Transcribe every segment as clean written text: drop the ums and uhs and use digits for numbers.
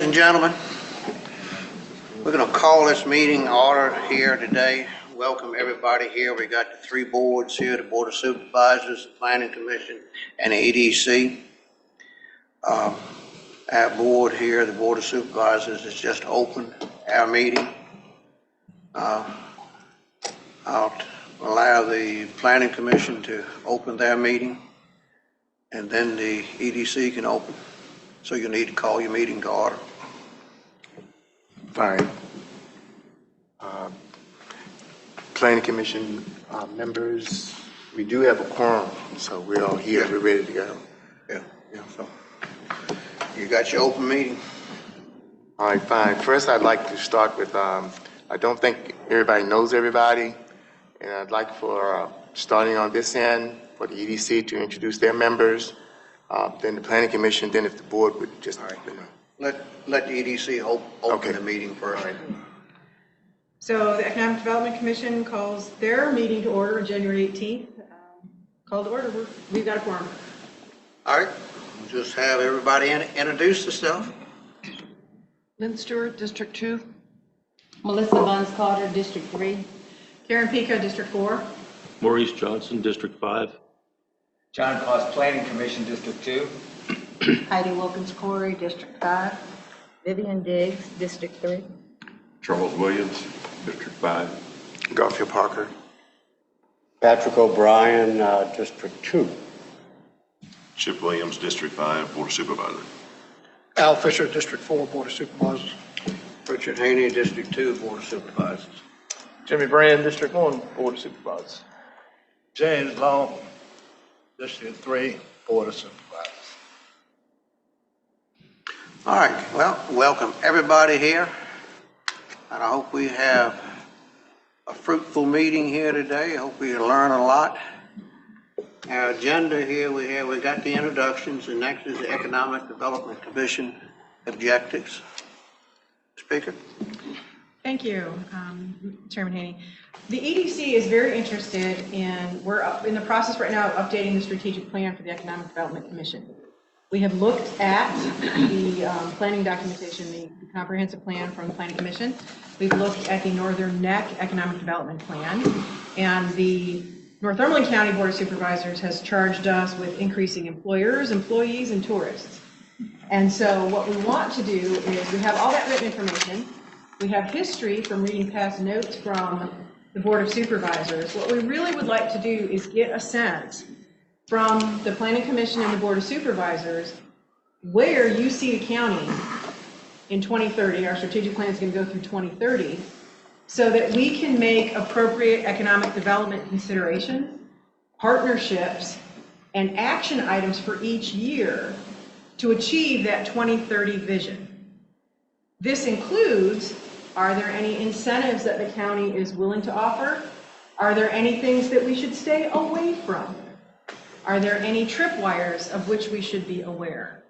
and gentlemen, we're going to call this meeting order here today. Welcome everybody here. We got the three boards here, the Board of Supervisors, the Planning Commission, and the EDC. Our board here, the Board of Supervisors, has just opened our meeting. I'll allow the Planning Commission to open their meeting, and then the EDC can open. So you need to call your meeting to order. Fine. Planning Commission members, we do have a quorum, so we're all here. We're ready to go. Yeah. So you got your open meeting. All right, fine. First, I'd like to start with, I don't think everybody knows everybody, and I'd like for, starting on this end, for the EDC to introduce their members, then the Planning Commission, then if the board would just... All right. Let the EDC open the meeting first. Right. So the Economic Development Commission calls their meeting to order on January 18th. Call to order. We've got a quorum. All right. We'll just have everybody introduce themselves. Lynn Stewart, District 2. Melissa Buns Carter, District 3. Karen Pica, District 4. Maurice Johnson, District 5. John Cost, Planning Commission, District 2. Heidi Wilkins Corey, District 5. Vivian Diggs, District 3. Charles Williams, District 5. Garfield Parker. Patrick O'Brien, District 2. Chip Williams, District 5, Board of Supervisors. Al Fisher, District 4, Board of Supervisors. Richard Haney, District 2, Board of Supervisors. Jimmy Brand, District 1, Board of Supervisors. James Long, District 3, Board of Supervisors. All right. Well, welcome everybody here. And I hope we have a fruitful meeting here today. I hope we learn a lot. Our agenda here, we got the introductions, and next is the Economic Development Commission objectives. Speaker. Thank you, Chairman Haney. The EDC is very interested in, we're in the process right now of updating the strategic plan for the Economic Development Commission. We have looked at the planning documentation, the comprehensive plan from the Planning Commission. We've looked at the Northern Neck Economic Development Plan, and the Northumberland County Board of Supervisors has charged us with increasing employers, employees, and tourists. And so what we want to do is we have all that written information. We have history from reading past notes from the Board of Supervisors. What we really would like to do is get a sense from the Planning Commission and the Board of Supervisors where you see the county in 2030. Our strategic plan is going to go through 2030, so that we can make appropriate economic development considerations, partnerships, and action items for each year to achieve that 2030 vision. This includes, are there any incentives that the county is willing to offer? Are there any things that we should stay away from? Are there any tripwires of which we should be aware?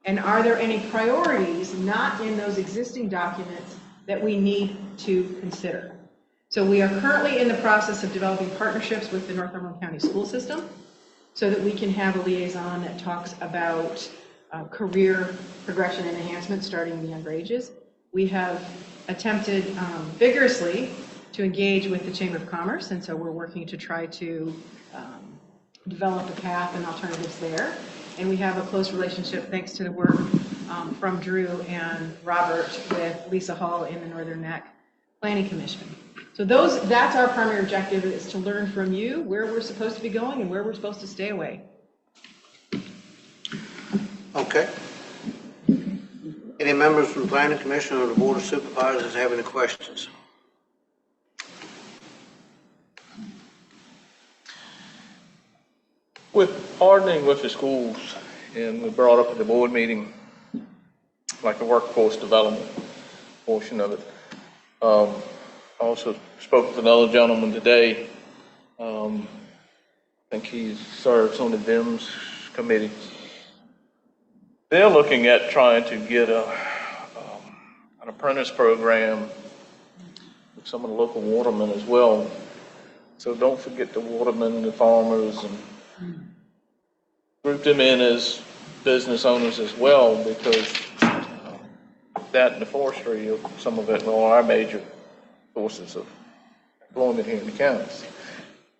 And are there any priorities not in those existing documents that we need to consider? So we are currently in the process of developing partnerships with the Northumberland County School System so that we can have a liaison that talks about career progression and enhancement starting in the younger ages. We have attempted vigorously to engage with the Chamber of Commerce, and so we're working to try to develop a path and alternatives there. And we have a close relationship thanks to the work from Drew and Robert with Lisa Hall in the Northern Neck Planning Commission. So that's our primary objective, is to learn from you where we're supposed to be going and where we're supposed to stay away. Okay. Any members from the Planning Commission or the Board of Supervisors have any questions? With partnering with the schools, and we brought up at the board meeting, like the workforce development portion of it. I also spoke with another gentleman today. I think he serves on the DIMS committee. They're looking at trying to get an apprentice program with some of the local watermen as well. So don't forget the watermen, the farmers, and group them in as business owners as well, because that and the forestry of some of it, and all our major sources of employment here in the counties.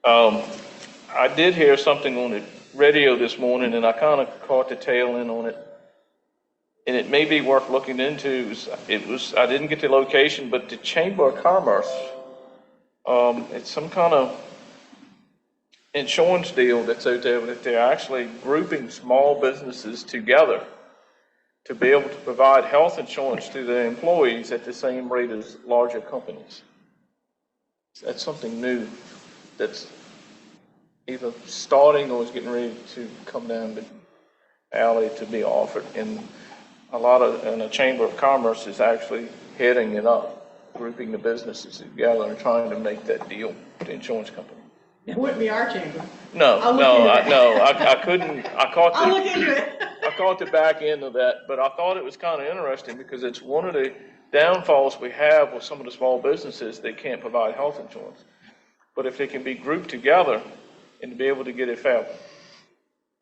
I did hear something on the radio this morning, and I kind of caught the tail end on it. And it may be worth looking into. I didn't get the location, but the Chamber of Commerce, it's some kind of insurance deal that's out there that they're actually grouping small businesses together to be able to provide health insurance to their employees at the same rate as larger companies. That's something new that's either starting or is getting ready to come down the alley to be offered. And the Chamber of Commerce is actually heading it up, grouping the businesses together and trying to make that deal with the insurance company. It wouldn't be our chamber. I couldn't, I'll look into it. I caught the back end of that, but I thought it was kind of interesting because it's one of the downfalls we have with some of the small businesses. They can't provide health insurance. But if they can be grouped together and be able to get a fair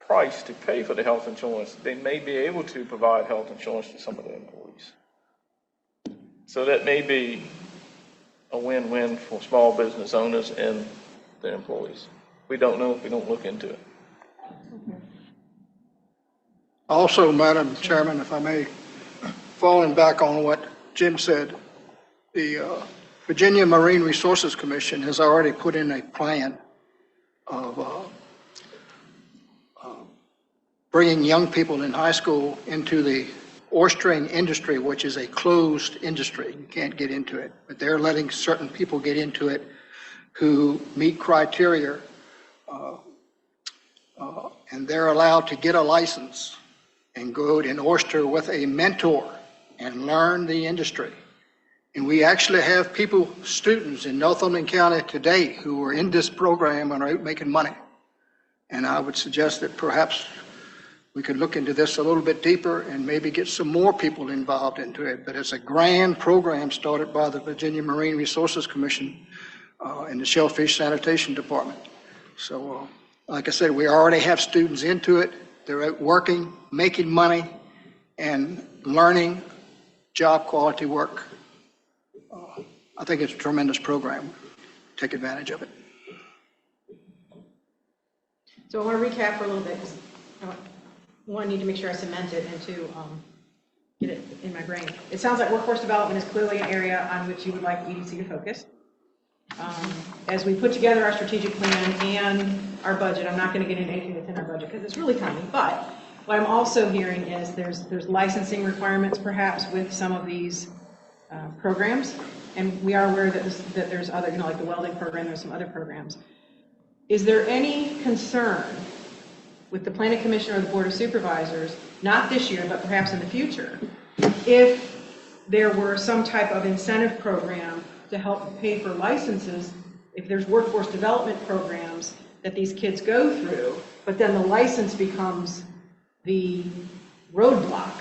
price to pay for the health insurance, they may be able to provide health insurance to some of their employees. So that may be a win-win for small business owners and their employees. We don't know if we don't look into it. Also, Madam Chairman, if I may, falling back on what Jim said, the Virginia Marine Resources Commission has already put in a plan of bringing young people in high school into the oystering industry, which is a closed industry. You can't get into it, but they're letting certain people get into it who meet criteria, and they're allowed to get a license and go and oyster with a mentor and learn the industry. And we actually have students in Northumberland County today who are in this program and are out making money. And I would suggest that perhaps we could look into this a little bit deeper and maybe get some more people involved into it. But it's a grand program started by the Virginia Marine Resources Commission and the Shellfish Sanitation Department. So, like I said, we already have students into it. They're out working, making money, and learning job quality work. I think it's a tremendous program. Take advantage of it. So I want to recap for a little bit. One, I need to make sure I cement it, and two, get it in my brain. It sounds like workforce development is clearly an area on which you would like EDC to focus. As we put together our strategic plan and our budget, I'm not going to get into anything that's in our budget because it's really tiny, but what I'm also hearing is there's licensing requirements perhaps with some of these programs, and we are aware that there's other, like the welding program, there's some other programs. Is there any concern with the Planning Commission or the Board of Supervisors, not this year, but perhaps in the future, if there were some type of incentive program to help pay for licenses, if there's workforce development programs that these kids go through, but then the license becomes the roadblock?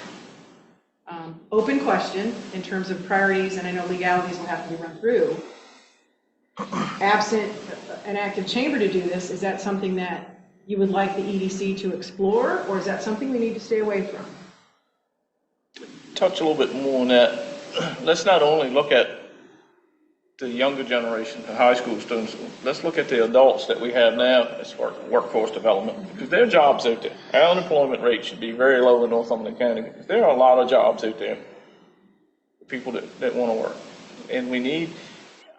Open question in terms of priorities, and I know legalities will have to be run through. Absent an active chamber to do this, is that something that you would like the EDC to explore, or is that something we need to stay away from? Touch a little bit more on that. Let's not only look at the younger generation, the high school students, let's look at the adults that we have now as far as workforce development, because there are jobs out there. Our unemployment rate should be very low in Northumberland County because there are a lot of jobs out there for people that want to work. And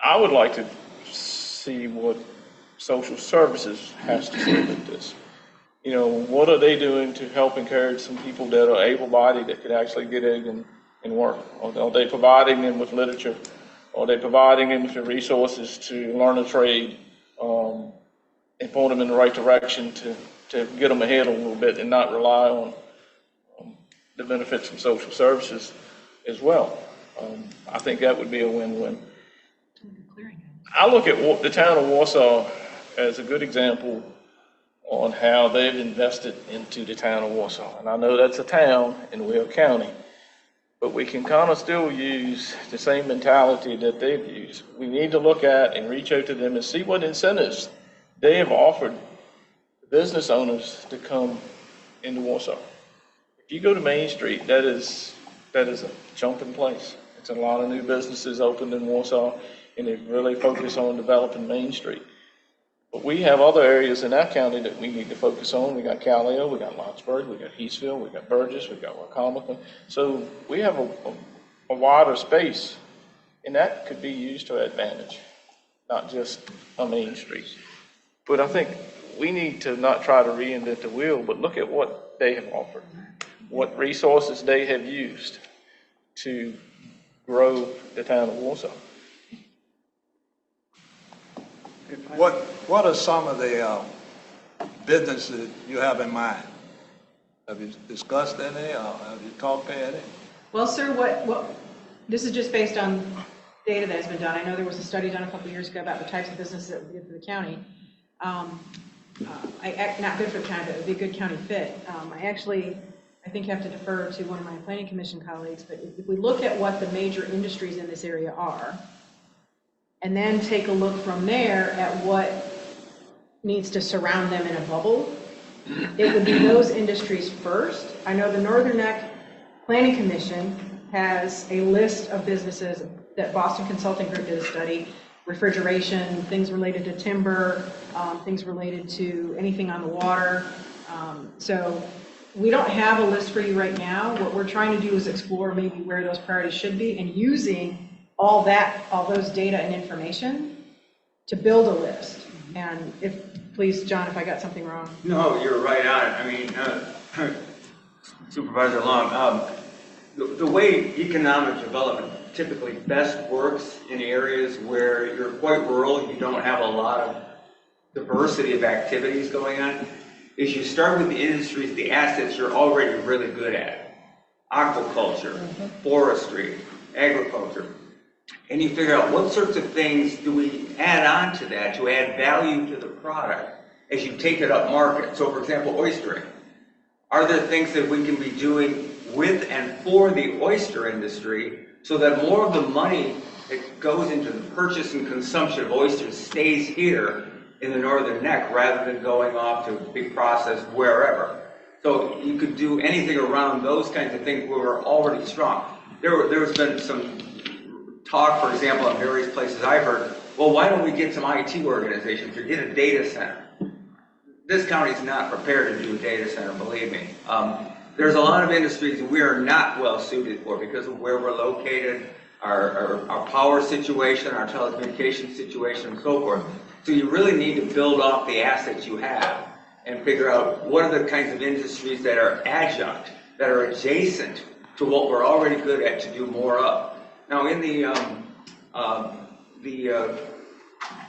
I would like to see what social services has to say about this. What are they doing to help encourage some people that are able-bodied that could actually get in and work? Are they providing them with literature? Are they providing them with the resources to learn a trade and point them in the right direction to get them ahead a little bit and not rely on the benefits from social services as well? I think that would be a win-win. I look at the town of Warsaw as a good example on how they've invested into the town of Warsaw. And I know that's a town in Will County, but we can kind of still use the same mentality that they've used. We need to look at and reach out to them and see what incentives they have offered business owners to come into Warsaw. If you go to Main Street, that's that is a jumping place. It's a lot of new businesses opened in Warsaw, and they really focus on developing Main Street. But we have other areas in our county that we need to focus on. We got Callio, we got Lawrenceburg, we got Heathsville, we got Burgess, we got Wacomico. So we have a wider space, and that could be used to our advantage, not just on Main Street. But I think we need to not try to reinvent the wheel, but look at what they have offered, what resources they have used to grow the town of Warsaw. What are some of the businesses you have in mind? Have you discussed any, or have you talked to any? Well, sir, this is just based on data that has been done. I know there was a study done a couple of years ago about the types of businesses that would be good for the county. Not good for the county, but it would be a good county fit. I think have to defer to one of my planning commission colleagues, but if we look at what the major industries in this area are, and then take a look from there at what needs to surround them in a bubble, it would be those industries first. I know the Northern Neck Planning Commission has a list of businesses that Boston Consulting Group did a study, refrigeration, things related to timber, things related to anything on the water. So we don't have a list for you right now. What we're trying to do is explore maybe where those priorities should be, and using all those data and information to build a list. And please, John, if I got something wrong. No, you're right on it. I mean, Supervisor Long, the way economic development typically best works in areas where you're quite rural, you don't have a lot of diversity of activities going on, is you start with the industries, the assets you're already really good at. Aquaculture, forestry, agriculture. And you figure out what sorts of things do we add on to that to add value to the product as you take it up market. So for example, oystering. Are there things that we can be doing with and for the oyster industry so that more of the money that goes into the purchase and consumption of oysters stays here in the Northern Neck rather than going off to be processed wherever? So you could do anything around those kinds of things where we're already strong. There's been some talk, for example, in various places I've heard, well, why don't we get some IT organizations or get a data center? This county's not prepared to do a data center, believe me. There's a lot of industries we are not well suited for because of where we're located, our power situation, our telecommunications situation, and so forth. So you really need to build off the assets you have and figure out what are the kinds of industries that are adjunct, that are adjacent to what we're already good at to do more of. Now, in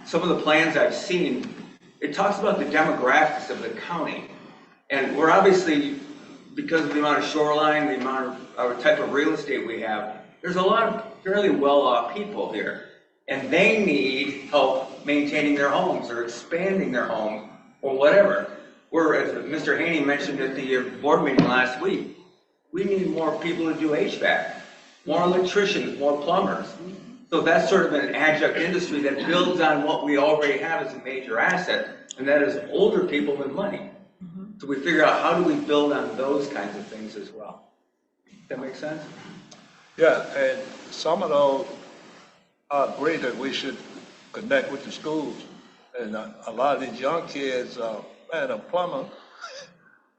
some of the plans I've seen, it talks about the demographics of the county. And we're obviously, because of the amount of shoreline, the amount of type of real estate we have, there's a lot of fairly well-off people here. And they need help maintaining their homes or expanding their home or whatever. Whereas Mr. Haney mentioned at the board meeting last week, we need more people to do HVAC. More electricians, more plumbers. So that's sort of an adjunct industry that builds on what we already have as a major asset, and that is older people with money. So we figure out how do we build on those kinds of things as well. That make sense? Yeah, and some of those, I agree that we should connect with the schools. And a lot of these young kids, man, a plumber,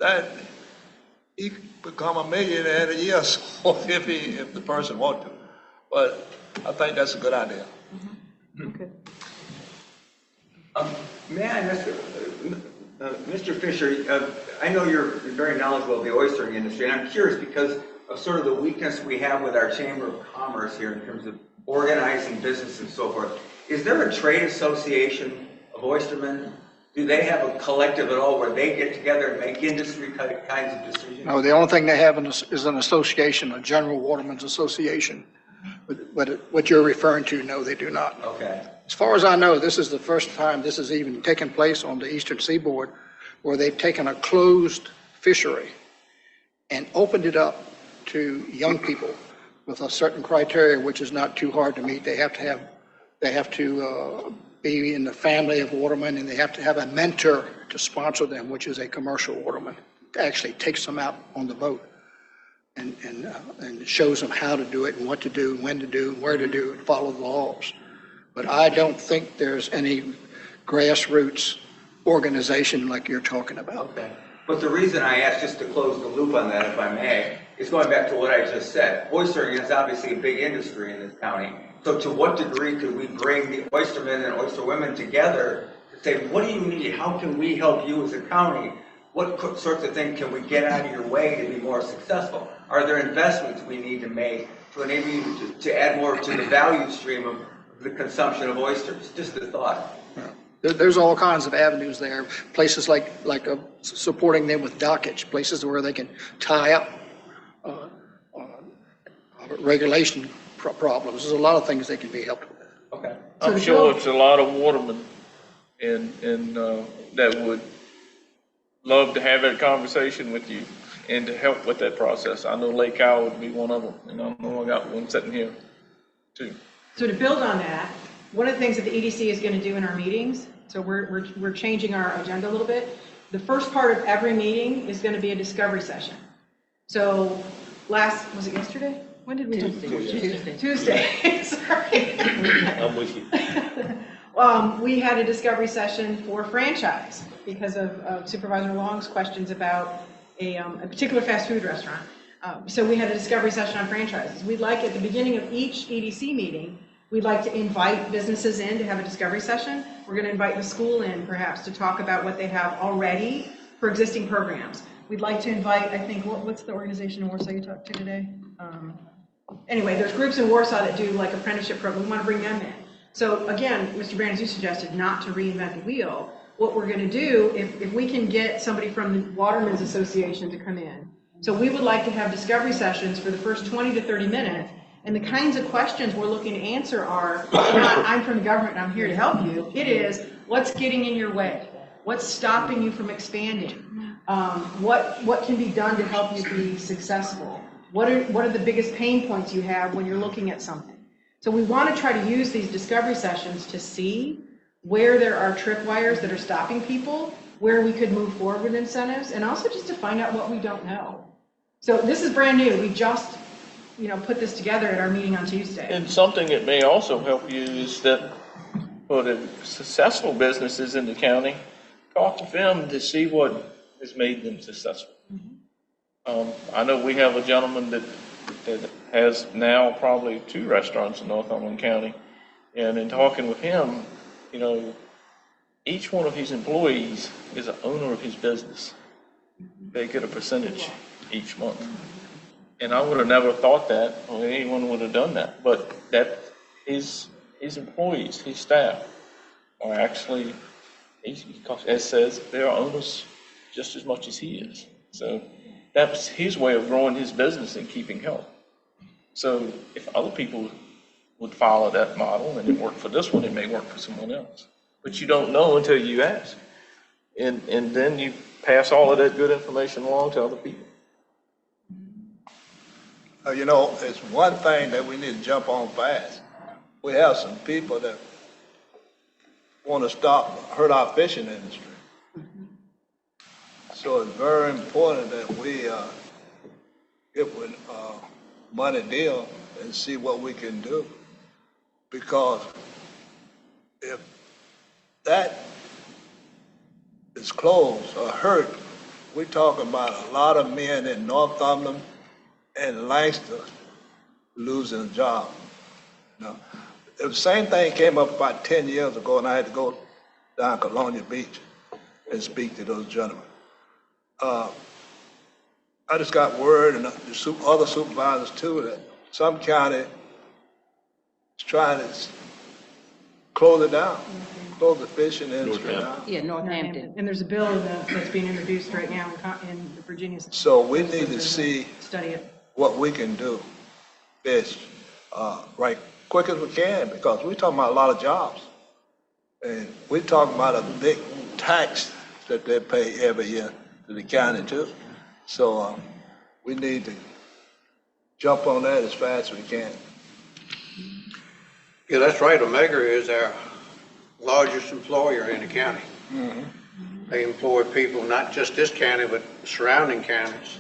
that he could become a millionaire in a year or so if the person wants to. But I think that's a good idea. Okay. May I ask, Mr. Fisher, I know you're very knowledgeable of the oystering industry, and I'm curious because of sort of the weakness we have with our Chamber of Commerce here in terms of organizing business and so forth. Is there a trade association of oystermen? Do they have a collective at all where they get together and make industry kinds of decisions? No, the only thing they have is an association, a General Watermen's Association. But what you're referring to, no, they do not. Okay. As far as I know, this is the first time this has even taken place on the Eastern Seaboard where they've taken a closed fishery and opened it up to young people with a certain criteria, which is not too hard to meet. They have to be in the family of watermen, and they have to have a mentor to sponsor them, which is a commercial waterman. It actually takes them out on the boat. and shows them how to do it and what to do and when to do and where to do and follow the laws. But I don't think there's any grassroots organization like you're talking about. Okay. But the reason I asked, just to close the loop on that, if I may, is going back to what I just said. Oystering is obviously a big industry in this county. So to what degree could we bring the oystermen and oysterwomen together to say, what do you need? How can we help you as a county? What sorts of things can we get out of your way to be more successful? Are there investments we need to make to enable you to add more to the value stream of the consumption of oysters? Just a thought. There's all kinds of avenues there, places like supporting them with dockage, places where they can tie up regulation problems. There's a lot of things they can be helped with. Okay. I'm sure it's a lot of watermen and that would love to have that conversation with you and to help with that process. I know Lake Cow would be one of them, and I know I got one sitting here too. So to build on that, one of the things that the EDC is going to do in our meetings, so we're changing our agenda a little bit. The first part of every meeting is going to be a discovery session. So was it yesterday? When did we do Tuesday. Sorry. I'm with you. We had a discovery session for franchise because of Supervisor Long's questions about a particular fast food restaurant. So we had a discovery session on franchises. We'd like at the beginning of each EDC meeting, we'd like to invite businesses in to have a discovery session. We're going to invite the school in perhaps to talk about what they have already for existing programs. We'd like to invite, I think, what's the organization in Warsaw you talked to today? Anyway, there's groups in Warsaw that do like apprenticeship program. We want to bring them in. So again, Mr. Brand, as you suggested, not to reinvent the wheel. What we're going to do, if we can get somebody from the Watermen's Association to come in. So we would like to have discovery sessions for the first 20 to 30 minutes. And the kinds of questions we're looking to answer are not, I'm from the government and I'm here to help you. It is, what's getting in your way? What's stopping you from expanding? What can be done to help you be successful? What are the biggest pain points you have when you're looking at something? So we want to try to use these discovery sessions to see where there are tripwires that are stopping people, where we could move forward with incentives, and also just to find out what we don't know. So this is brand new. We just put this together at our meeting on Tuesday. And something that may also help you is that for the successful businesses in the county, talk to them to see what has made them successful. I know we have a gentleman that has now probably 2 restaurants in Northumberland County, and in talking with him, each one of his employees is an owner of his business. They get a percentage each month. And I would have never thought that, or anyone would have done that, but that his employees, his staff, are actually, as it says, they're owners just as much as he is. So that's his way of growing his business and keeping health. So if other people would follow that model and it worked for this one, it may work for someone else. But you don't know until you ask. And then you pass all of that good information along to other people. It's one thing that we need to jump on fast. We have some people that want to hurt our fishing industry. So it's very important that we get with Money Deal and see what we can do. Because if that is closed or hurt, we're talking about a lot of men in Northumberland and Lancaster losing a job. The same thing came up about 10 years ago, and I had to go down Colonia Beach and speak to those gentlemen. I just got word, and other supervisors too, that some county is trying to close it down, close the fishing industry down. Yeah, Northampton. And there's a bill that's being introduced right now in Virginia. So we need to see Study it. what we can do, fish, right quick as we can, because we're talking about a lot of jobs. And we're talking about a big tax that they pay every year to the county too. So we need to jump on that as fast as we can. Yeah, that's right. Omega is our largest employer in the county. They employ people, not just this county, but surrounding counties.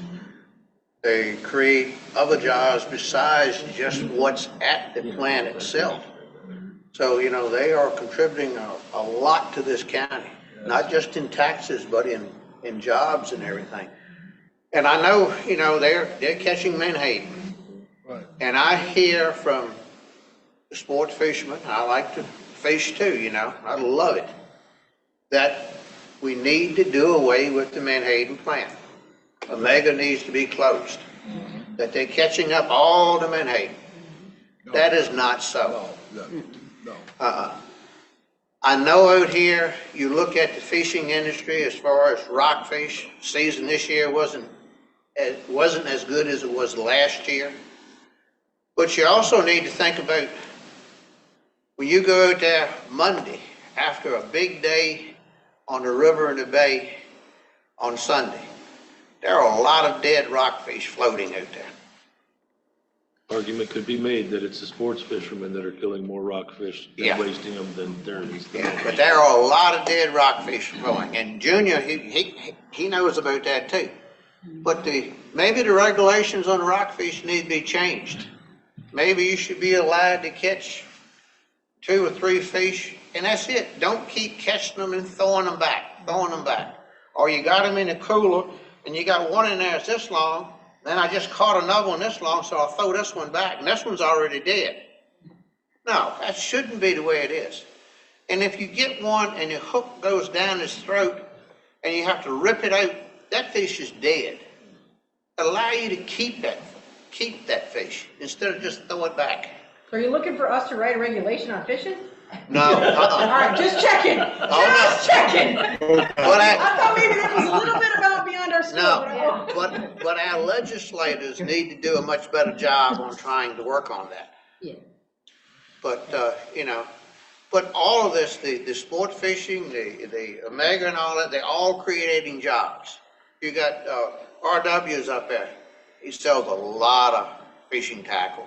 They create other jobs besides just what's at the plant itself. So, you know, they are contributing a lot to this county, not just in taxes, but in jobs and everything. And I know, you know, they're catching menhaden. Right. And I hear from the sports fishermen, I like to fish too, you know, I love it, that we need to do away with the menhaden plant. Omega needs to be closed. That they're catching up all the menhaden. That is not so. No. I know out here, you look at the fishing industry as far as rockfish, season this year wasn't as good as it was last year. But you also need to think about when you go out there Monday after a big day on the river and the bay on Sunday, there are a lot of dead rockfish floating out there. Argument could be made that it's the sports fishermen that are killing more rockfish Yeah. and wasting them than there is. Yeah, but there are a lot of dead rockfish flowing, and Junior, he knows about that too. But maybe the regulations on rockfish need to be changed. Maybe you should be allowed to catch 2 or 3 fish, and that's it. Don't keep catching them and throwing them back. Or you got them in a cooler, and you got one in there that's this long, then I just caught another one this long, so I'll throw this one back, and this one's already dead. No, that shouldn't be the way it is. And if you get one and your hook goes down his throat, and you have to rip it out, that fish is dead. Allow you to keep that fish instead of just throw it back. So are you looking for us to write a regulation on fishing? No. All right, just checking. Checking. But I thought maybe that was a little bit about beyond our scope. No, but our legislators need to do a much better job on trying to work on that. Yeah. But, you know, but all of this, the sport fishing, the Omega and all that, they're all creating jobs. You got RW's up there. He sells a lot of fishing tackle,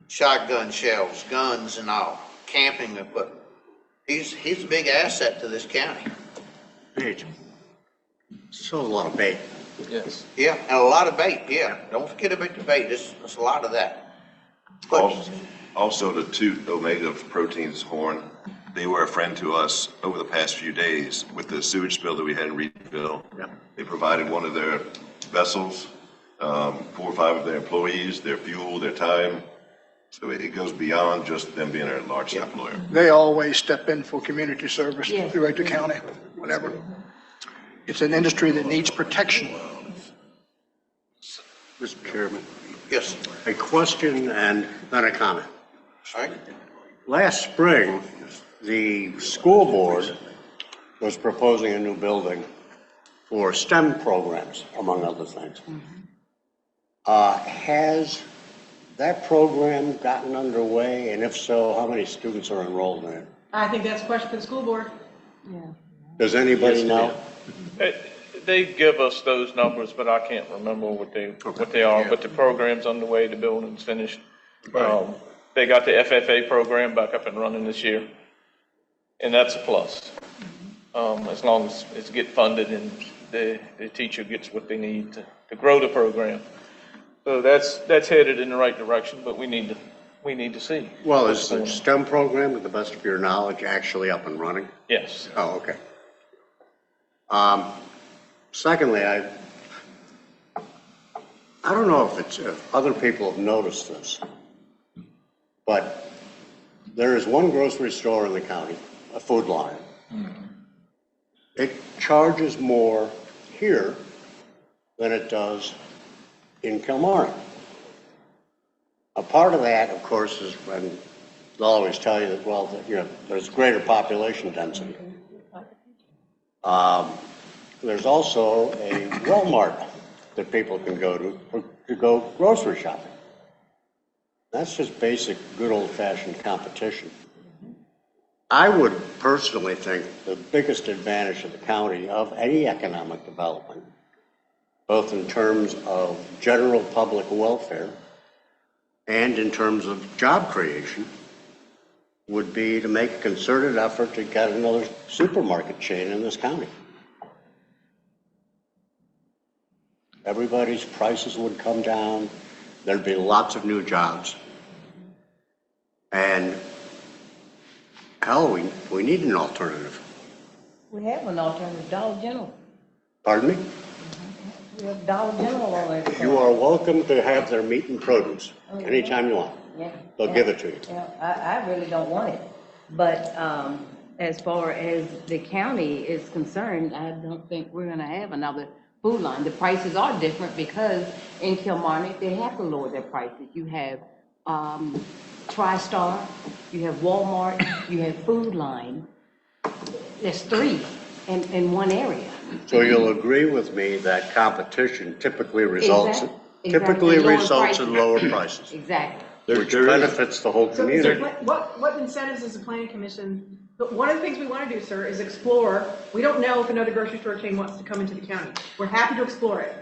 shotgun shells, guns and all, camping equipment. He's a big asset to this county. Page. So a lot of bait. Yes. Yeah, and a lot of bait, yeah. Don't forget about the bait. There's a lot of that. But, Also, the two Omega Proteins horn, they were a friend to us over the past few days with the sewage spill that we had in Reedville. Yep. They provided one of their vessels, 4 or 5 of their employees, their fuel, their time. So it goes beyond just them being a large employer. They always step in for community service Yes. throughout the county, whatever. It's an industry that needs protection. Mr. Chairman, yes, a question and then a comment. all right. Last spring, the school board was proposing a new building for STEM programs, among other things. Has that program gotten underway? And if so, how many students are enrolled in it? I think that's a question for the school board. Does anybody know? They give us those numbers, but I can't remember what they are. But the program's underway, the building's finished. They got the FFA program back up and running this year, and that's a plus. As long as it's get funded and the teacher gets what they need to grow the program. So that's headed in the right direction, but we need to see. Well, is the STEM program, to the best of your knowledge, actually up and running? Yes. Oh, okay. Secondly, I don't know if other people have noticed this, but there is one grocery store in the county, a Food Lion. It charges more here than it does in Kilmarnock. A part of that, of course, is when they'll always tell you that, well, that, you know, there's greater population density. There's also a Walmart that people can go to go grocery shopping. That's just basic, good old-fashioned competition. I would personally think the biggest advantage of the county of any economic development, both in terms of general public welfare and in terms of job creation, would be to make a concerted effort to get another supermarket chain in this county. everybody's prices would come down, there'd be lots of new jobs. And hell, we need an alternative. We have an alternative, Dollar General. Pardon me? We have Dollar General on there. You are welcome to have their meat and produce anytime you want. Yeah. They'll give it to you. Yeah, I really don't want it. But as far as the county is concerned, I don't think we're gonna have another food line. The prices are different because in Kilmarnock, they have to lower their prices. You have TriStar, you have Walmart, you have Food Line. There's three in one area. So you'll agree with me that competition typically results, Exactly. Lower in lower prices, Exactly. which benefits the whole So community. what incentives is the planning commission, but one of the things we want to do, sir, is explore. We don't know if another grocery store chain wants to come into the county. We're happy to explore it.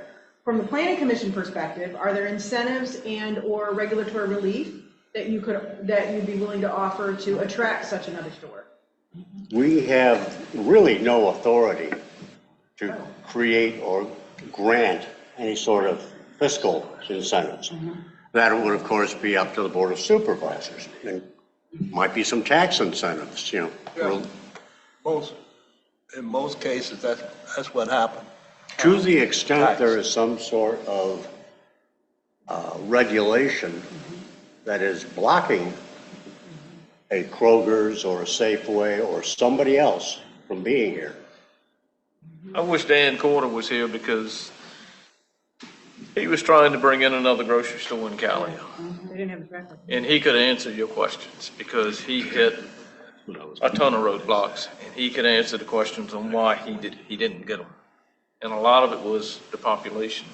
From the planning commission perspective, are there incentives and or regulatory relief that you'd be willing to offer to attract such another store? We have really no authority to create or grant any sort of fiscal incentives. That would, of course, be up to the Board of Supervisors. And might be some tax incentives, you know. In most cases, that's what happened. To the extent there is some sort of regulation that is blocking a Kroger's or a Safeway or somebody else from being here. I wish Dan Corder was here because he was trying to bring in another grocery store in Cali. They didn't have a track record. And he could answer your questions because he hit a ton of roadblocks and he could answer the questions on why he didn't get them. And a lot of it was the population.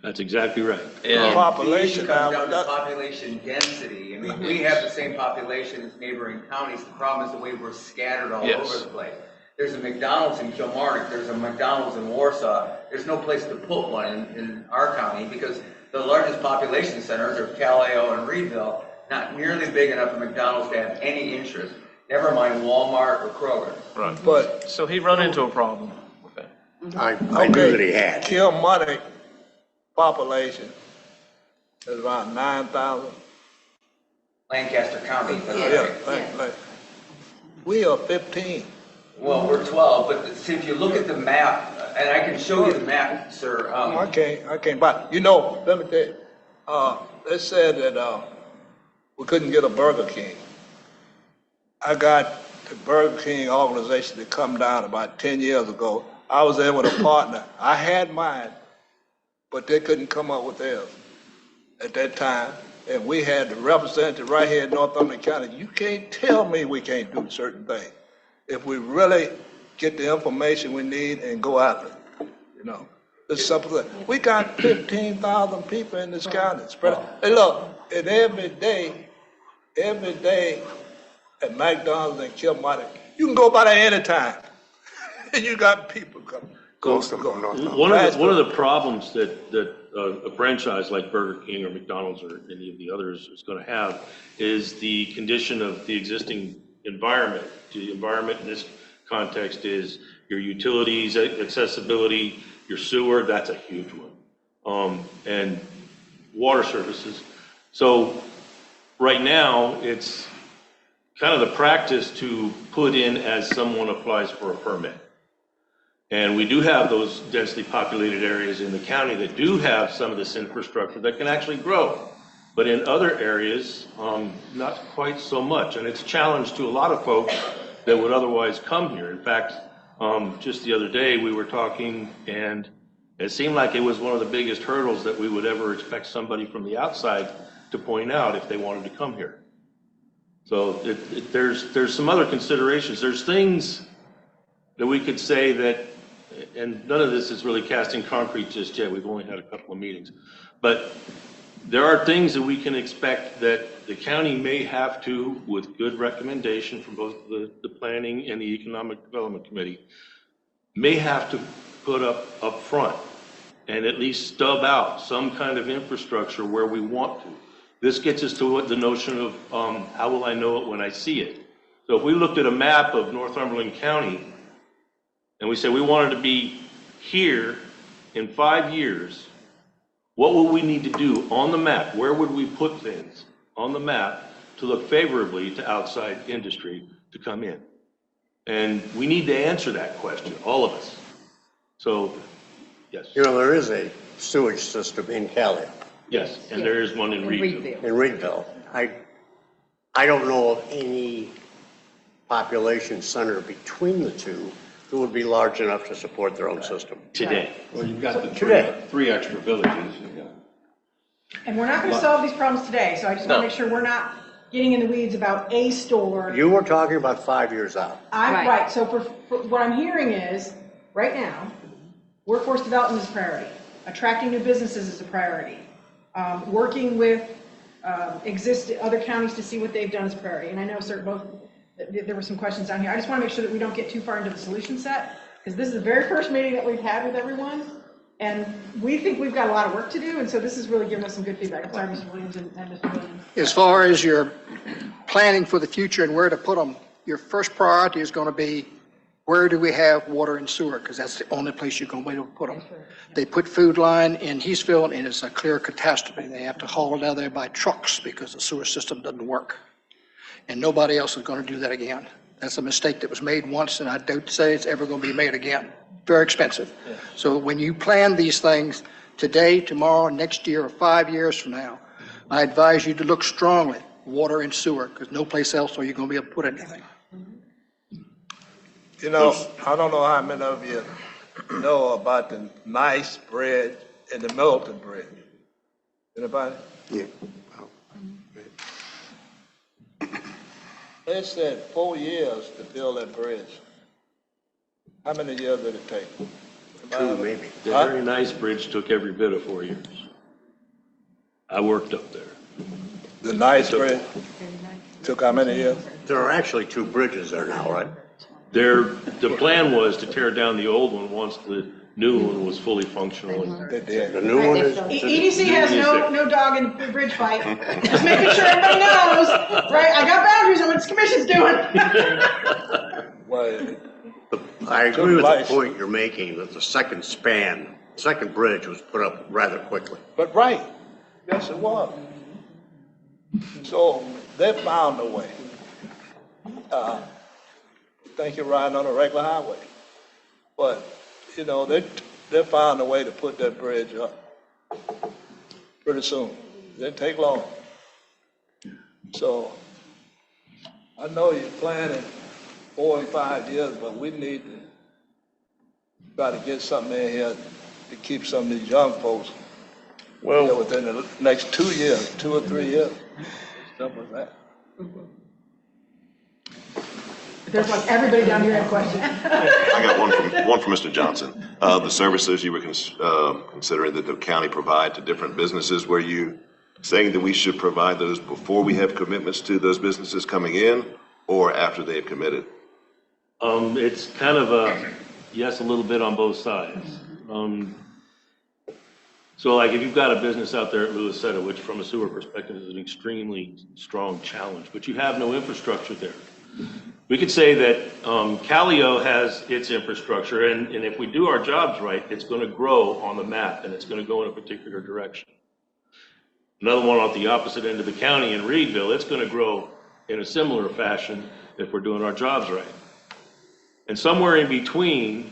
That's exactly right. And Population comes now, down to population density. I mean, we have the same population as neighboring counties. The problem is the way we're scattered all Yes. over the place. There's a McDonald's in Kilmarnock, there's a McDonald's in Warsaw. There's no place to put one in our county because the largest population centers are Callao and Reedville, not nearly big enough for McDonald's to have any interest. Never mind Walmart or Kroger. right. but, So he run into a problem with that. I knew that he had. Kilmarnock population is around 9,000. Lancaster County. That's Yeah, right. like, we are 15. Well, we're 12, but see, if you look at the map, and I can show you the map, sir. I can't, but, you know, let me tell you, they said that, we couldn't get a Burger King. I got the Burger King organization to come down about 10 years ago. I was there with a partner. I had mine, but they couldn't come up with theirs at that time. And we had the representative right here in Northumberland County. You can't tell me we can't do certain things. If we really get the information we need and go after it, you know. It's simple. We got 15,000 people in this county. Spread. Hey, look, and every day at McDonald's and Kilmarnock, you can go by there anytime. And you got people coming. One of the problems that a franchise like Burger King or McDonald's or any of the others is going to have is the condition of the existing environment. The environment in this context is your utilities, accessibility, your sewer, that's a huge one, and water services. So right now, it's kind of the practice to put in as someone applies for a permit. And we do have those densely populated areas in the county that do have some of this infrastructure that can actually grow. But in other areas, not quite so much. And it's a challenge to a lot of folks that would otherwise come here. In fact, just the other day, we were talking and it seemed like it was one of the biggest hurdles that we would ever expect somebody from the outside to point out if they wanted to come here. So there's some other considerations. There's things that we could say that, and none of this is really cast in concrete just yet. We've only had a couple of meetings. But there are things that we can expect that the county may have to, with good recommendation from both the Planning and the Economic Development Committee, may have to put up front and at least stub out some kind of infrastructure where we want to. This gets us to the notion of how will I know it when I see it? So if we looked at a map of Northumberland County and we said we wanted to be here in 5 years, what will we need to do on the map? Where would we put things on the map to look favorably to outside industry to come in? And we need to answer that question, all of us. So, yes. You know, there is a sewage system in Cali, Yes, and there is one in Reedville. in Reedville. I don't know of any population center between the two that would be large enough to support their own system. Today. Well, you've got the Today. three extra villages. And we're not going to solve these problems today, so I just want to make sure we're not getting in the weeds about a store. You were talking about 5 years out. Right, so for what I'm hearing is, right now, workforce development is a priority. Attracting new businesses is a priority. Working with other counties to see what they've done is a priority. And I know, sir, there were some questions down here. I just want to make sure that we don't get too far into the solution set, because this is the very first meeting that we've had with everyone. And we think we've got a lot of work to do, and so this is really giving us some good feedback. I'm sorry, Mr. Williams and Mr. Williams. As far as your planning for the future and where to put them, your first priority is going to be, where do we have water and sewer? Because that's the only place you're going to be able to put them. They put food line in Heathville, and it's a clear catastrophe. They have to haul it out of there by trucks because the sewer system doesn't work. And nobody else is going to do that again. That's a mistake that was made once, and I don't say it's ever going to be made again. Very expensive. So when you plan these things today, tomorrow, next year, or 5 years from now, I advise you to look strongly, water and sewer, because no place else are you going to be able to put anything. You know, I don't know how many of you know about the nice bread and the melted bread. Anybody? Yeah. They said 4 years to build that bridge. How many years did it take? 2 maybe. The very nice bridge took every bit of 4 years. I worked up there. The nice bridge took how many years? There are actually 2 bridges there now, right? The plan was to tear down the old one once the new one was fully functional. They did. The new one is, EDC has no dog in the bridge fight. Just making sure everybody knows, right? I got boundaries on what this commission's doing. Well, I agree with the point you're making, that the second bridge was put up rather quickly. but right, yes it was. So they found a way. Think you're riding on a regular highway. But, you know, they found a way to put that bridge up pretty soon. It didn't take long. So I know you're planning 4 and 5 years, but we need to try to get something in here to keep some of these young folks here within the next 2 years, 2 or 3 years. Simple as that. There's like everybody down here had a question. I got one from Mr. Johnson. The services you were considering that the county provide to different businesses, were you saying that we should provide those before we have commitments to those businesses coming in, or after they have committed? It's kind of a little bit on both sides. So like if you've got a business out there at Louisetta, which from a sewer perspective is an extremely strong challenge, but you have no infrastructure there. We could say that Callio has its infrastructure, and if we do our jobs right, it's going to grow on the map, and it's going to go in a particular direction. Another one at the opposite end of the county in Reedville, it's going to grow in a similar fashion if we're doing our jobs right. And somewhere in between,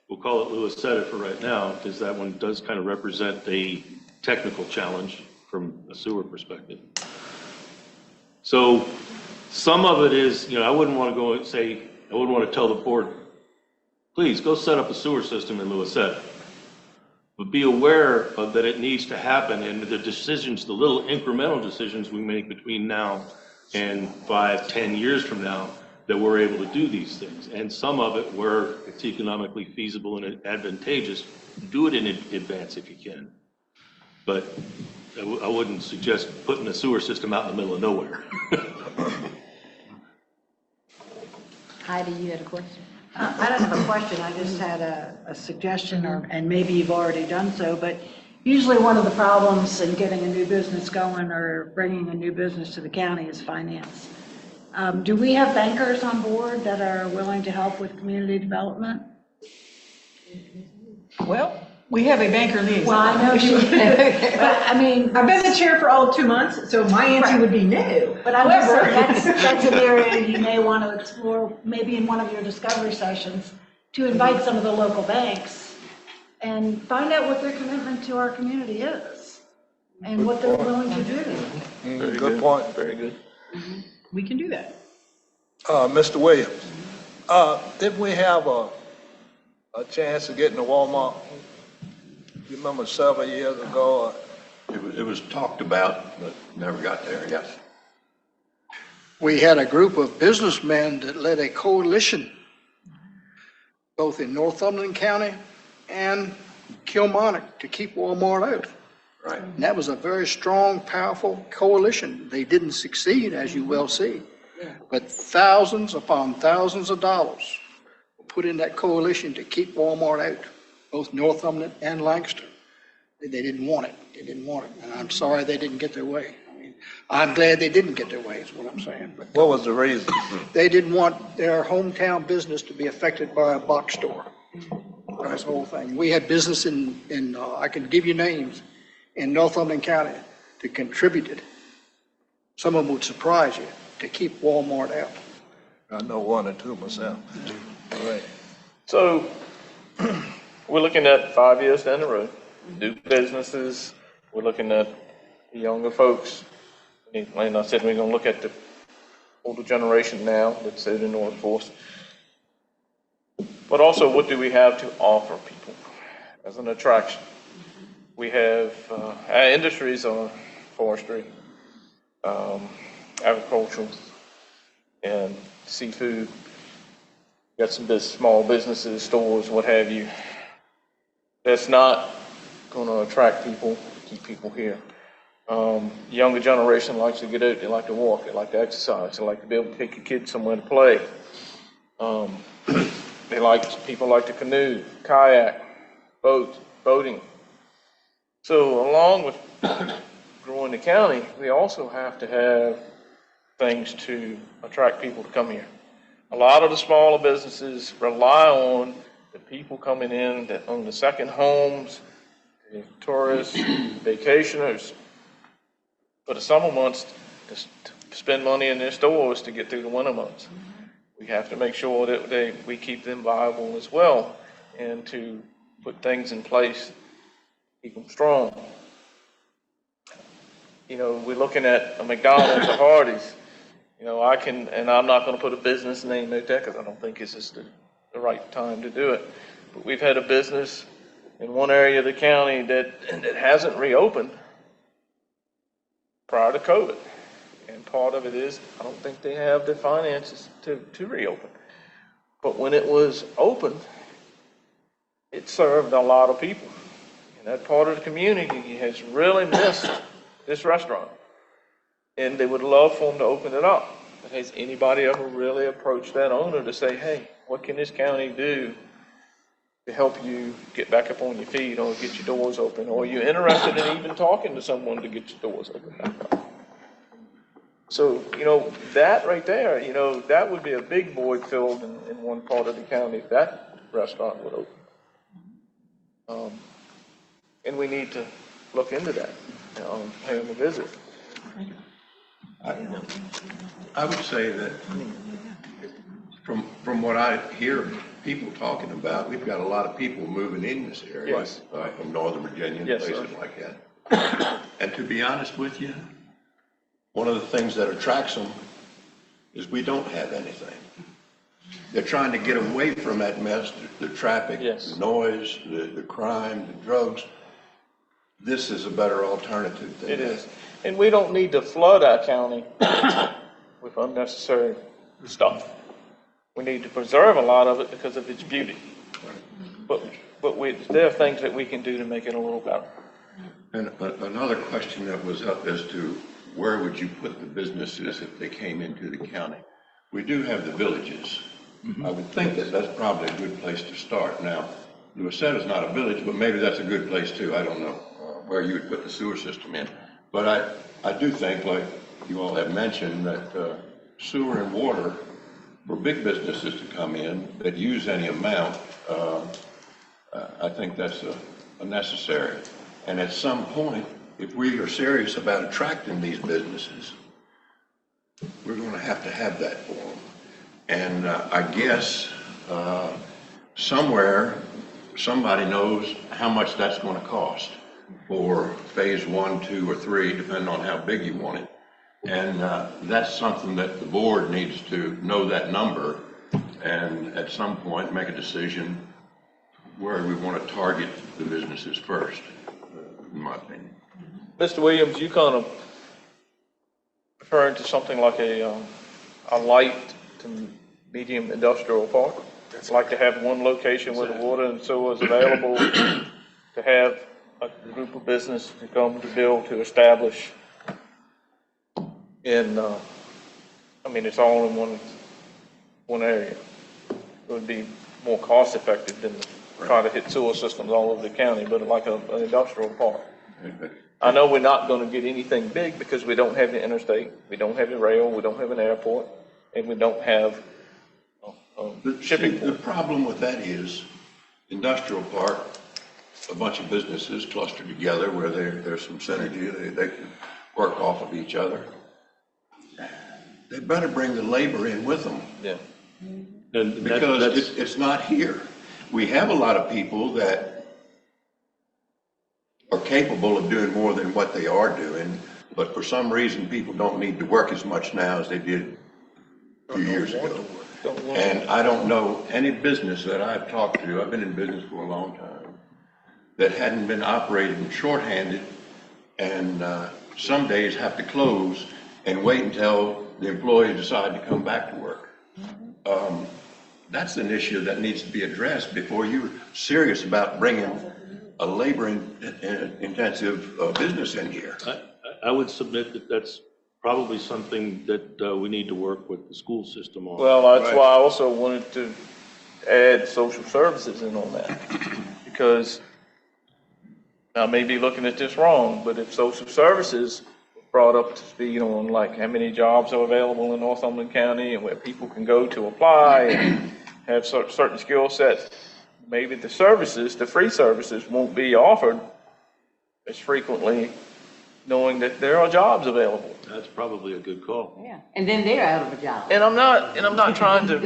we'll call it Louisetta for right now, because that one does kind of represent a technical challenge from a sewer perspective. So some of it is, I wouldn't want to go and say, I wouldn't want to tell the board, please go set up a sewer system in Louisetta. But be aware of that it needs to happen, and the decisions, the little incremental decisions we make between now and 5, 10 years from now, that we're able to do these things. And some of it where it's economically feasible and advantageous, do it in advance if you can. But I wouldn't suggest putting a sewer system out in the middle of nowhere. Heidi, you had a question? I don't have a question, I just had a suggestion, and maybe you've already done so, but usually one of the problems in getting a new business going or bringing a new business to the county is finance. Do we have bankers on board that are willing to help with community development? Well, We have a banker liaison. Well, I know you, but I mean. I've been the chair for all of 2 months, so my answer would be no. But I'm just saying, However- that's an area you may want to explore, maybe in one of your discovery sessions, to invite some of the local banks and find out what their commitment to our community is and what they're willing to do. Very Good point. Very good. We can do that. Mr. Williams, didn't we have a chance of getting to Walmart? You remember several years ago? It was talked about, but never got there, yes. We had a group of businessmen that led a coalition, both in Northumberland County and Kilmarnock, to keep Walmart out. Right. And that was a very strong, powerful coalition. They didn't succeed, as you well see. But thousands upon thousands of dollars were put in that coalition to keep Walmart out, both Northumberland and Lancaster. They didn't want it. They didn't want it. And I'm sorry they didn't get their way. I mean, I'm glad they didn't get their way, is what I'm saying. But What was the reason? they didn't want their hometown business to be affected by a box store. That's the whole thing. We had business in I can give you names, in Northumberland County that contributed. Some of them would surprise you, to keep Walmart out. I know one or two myself. All right. So we're looking at 5 years down the road, new businesses. We're looking at the younger folks. And I said we're going to look at the older generation now that's out in the workforce. But also, what do we have to offer people as an attraction? We have our industries are forestry, agricultural, and seafood. Got some small businesses, stores, what have you. That's not going to attract people, keep people here. Younger generation likes to get out, they like to walk, they like to exercise, they like to be able to take your kids somewhere to play. People like to canoe, kayak, boating. So along with growing the county, we also have to have things to attract people to come here. A lot of the smaller businesses rely on the people coming in that own the second homes, the tourists, vacationers. For the summer months, to spend money in their stores to get through the winter months. We have to make sure that we keep them viable as well, and to put things in place, keep them strong. You know, we're looking at a McDonald's, a Hardee's. You know, and I'm not going to put a business name out there because I don't think it's just the right time to do it. But we've had a business in one area of the county that hasn't reopened prior to COVID. And part of it is, I don't think they have the finances to reopen. But when it was open, it served a lot of people. And that part of the community has really missed this restaurant. And they would love for them to open it up. But has anybody ever really approached that owner to say, hey, what can this county do to help you get back up on your feet or get your doors open? Or are you interested in even talking to someone to get your doors open back up? So, you know, that right there, you know, that would be a big void filled in one part of the county if that restaurant would open. And we need to look into that, pay them a visit. I would say that from what I hear people talking about, we've got a lot of people moving in this area. Yes. From Northern Virginia and Yes, places sir. like that. And to be honest with you, one of the things that attracts them is we don't have anything. They're trying to get away from that mess, the traffic, Yes. the noise, the crime, the drugs. This is a better alternative than It that. is. And we don't need to flood our county with unnecessary stuff. We need to preserve a lot of it because of its beauty. But there are things that we can do to make it a little better. And another question that was up as to where would you put the businesses if they came into the county? We do have the villages. I would think that that's probably a good place to start. Now, Lucette's not a village, but maybe that's a good place too. I don't know where you would put the sewer system in. But I do think, like you all have mentioned, that sewer and water for big businesses to come in that use any amount, I think that's a necessary. And at some point, if we are serious about attracting these businesses, we're going to have that for them. And I guess somewhere, somebody knows how much that's going to cost for phase 1, 2, or 3, depending on how big you want it. And that's something that the board needs to know that number and at some point make a decision where we want to target the businesses first, in my opinion. Mr. Williams, you kind of referring to something like a light to medium industrial park. It's like to have one location where the water and sewer is available, to have a group of business to come to build, to establish. And I mean, it's all in one area. It would be more cost effective than try to hit sewer systems all over the county, but like an industrial park. I know we're not going to get anything big because we don't have the interstate, we don't have the rail, we don't have an airport, and we don't have shipping. The problem with that is industrial park, a bunch of businesses clustered together where there's some synergy, they can work off of each other. They better bring the labor in with them. Yeah. Because it's not here. We have a lot of people that are capable of doing more than what they are doing, but for some reason, people don't need to work as much now as they did a few years ago. And I don't know any business that I've talked to, I've been in business for a long time, that hadn't been operating shorthanded and some days have to close and wait until the employees decide to come back to work. That's an issue that needs to be addressed before you're serious about bringing a labor-intensive business in here. I would submit that that's probably something that we need to work with the school system on. Well, that's why I also wanted to add social services in on that. Because I may be looking at this wrong, but if social services brought up to speed on like how many jobs are available in Northumberland County and where people can go to apply and have certain skill sets, maybe the services, the free services won't be offered as frequently, knowing that there are jobs available. That's probably a good call. Yeah, and then they're out of a job. And I'm not trying to,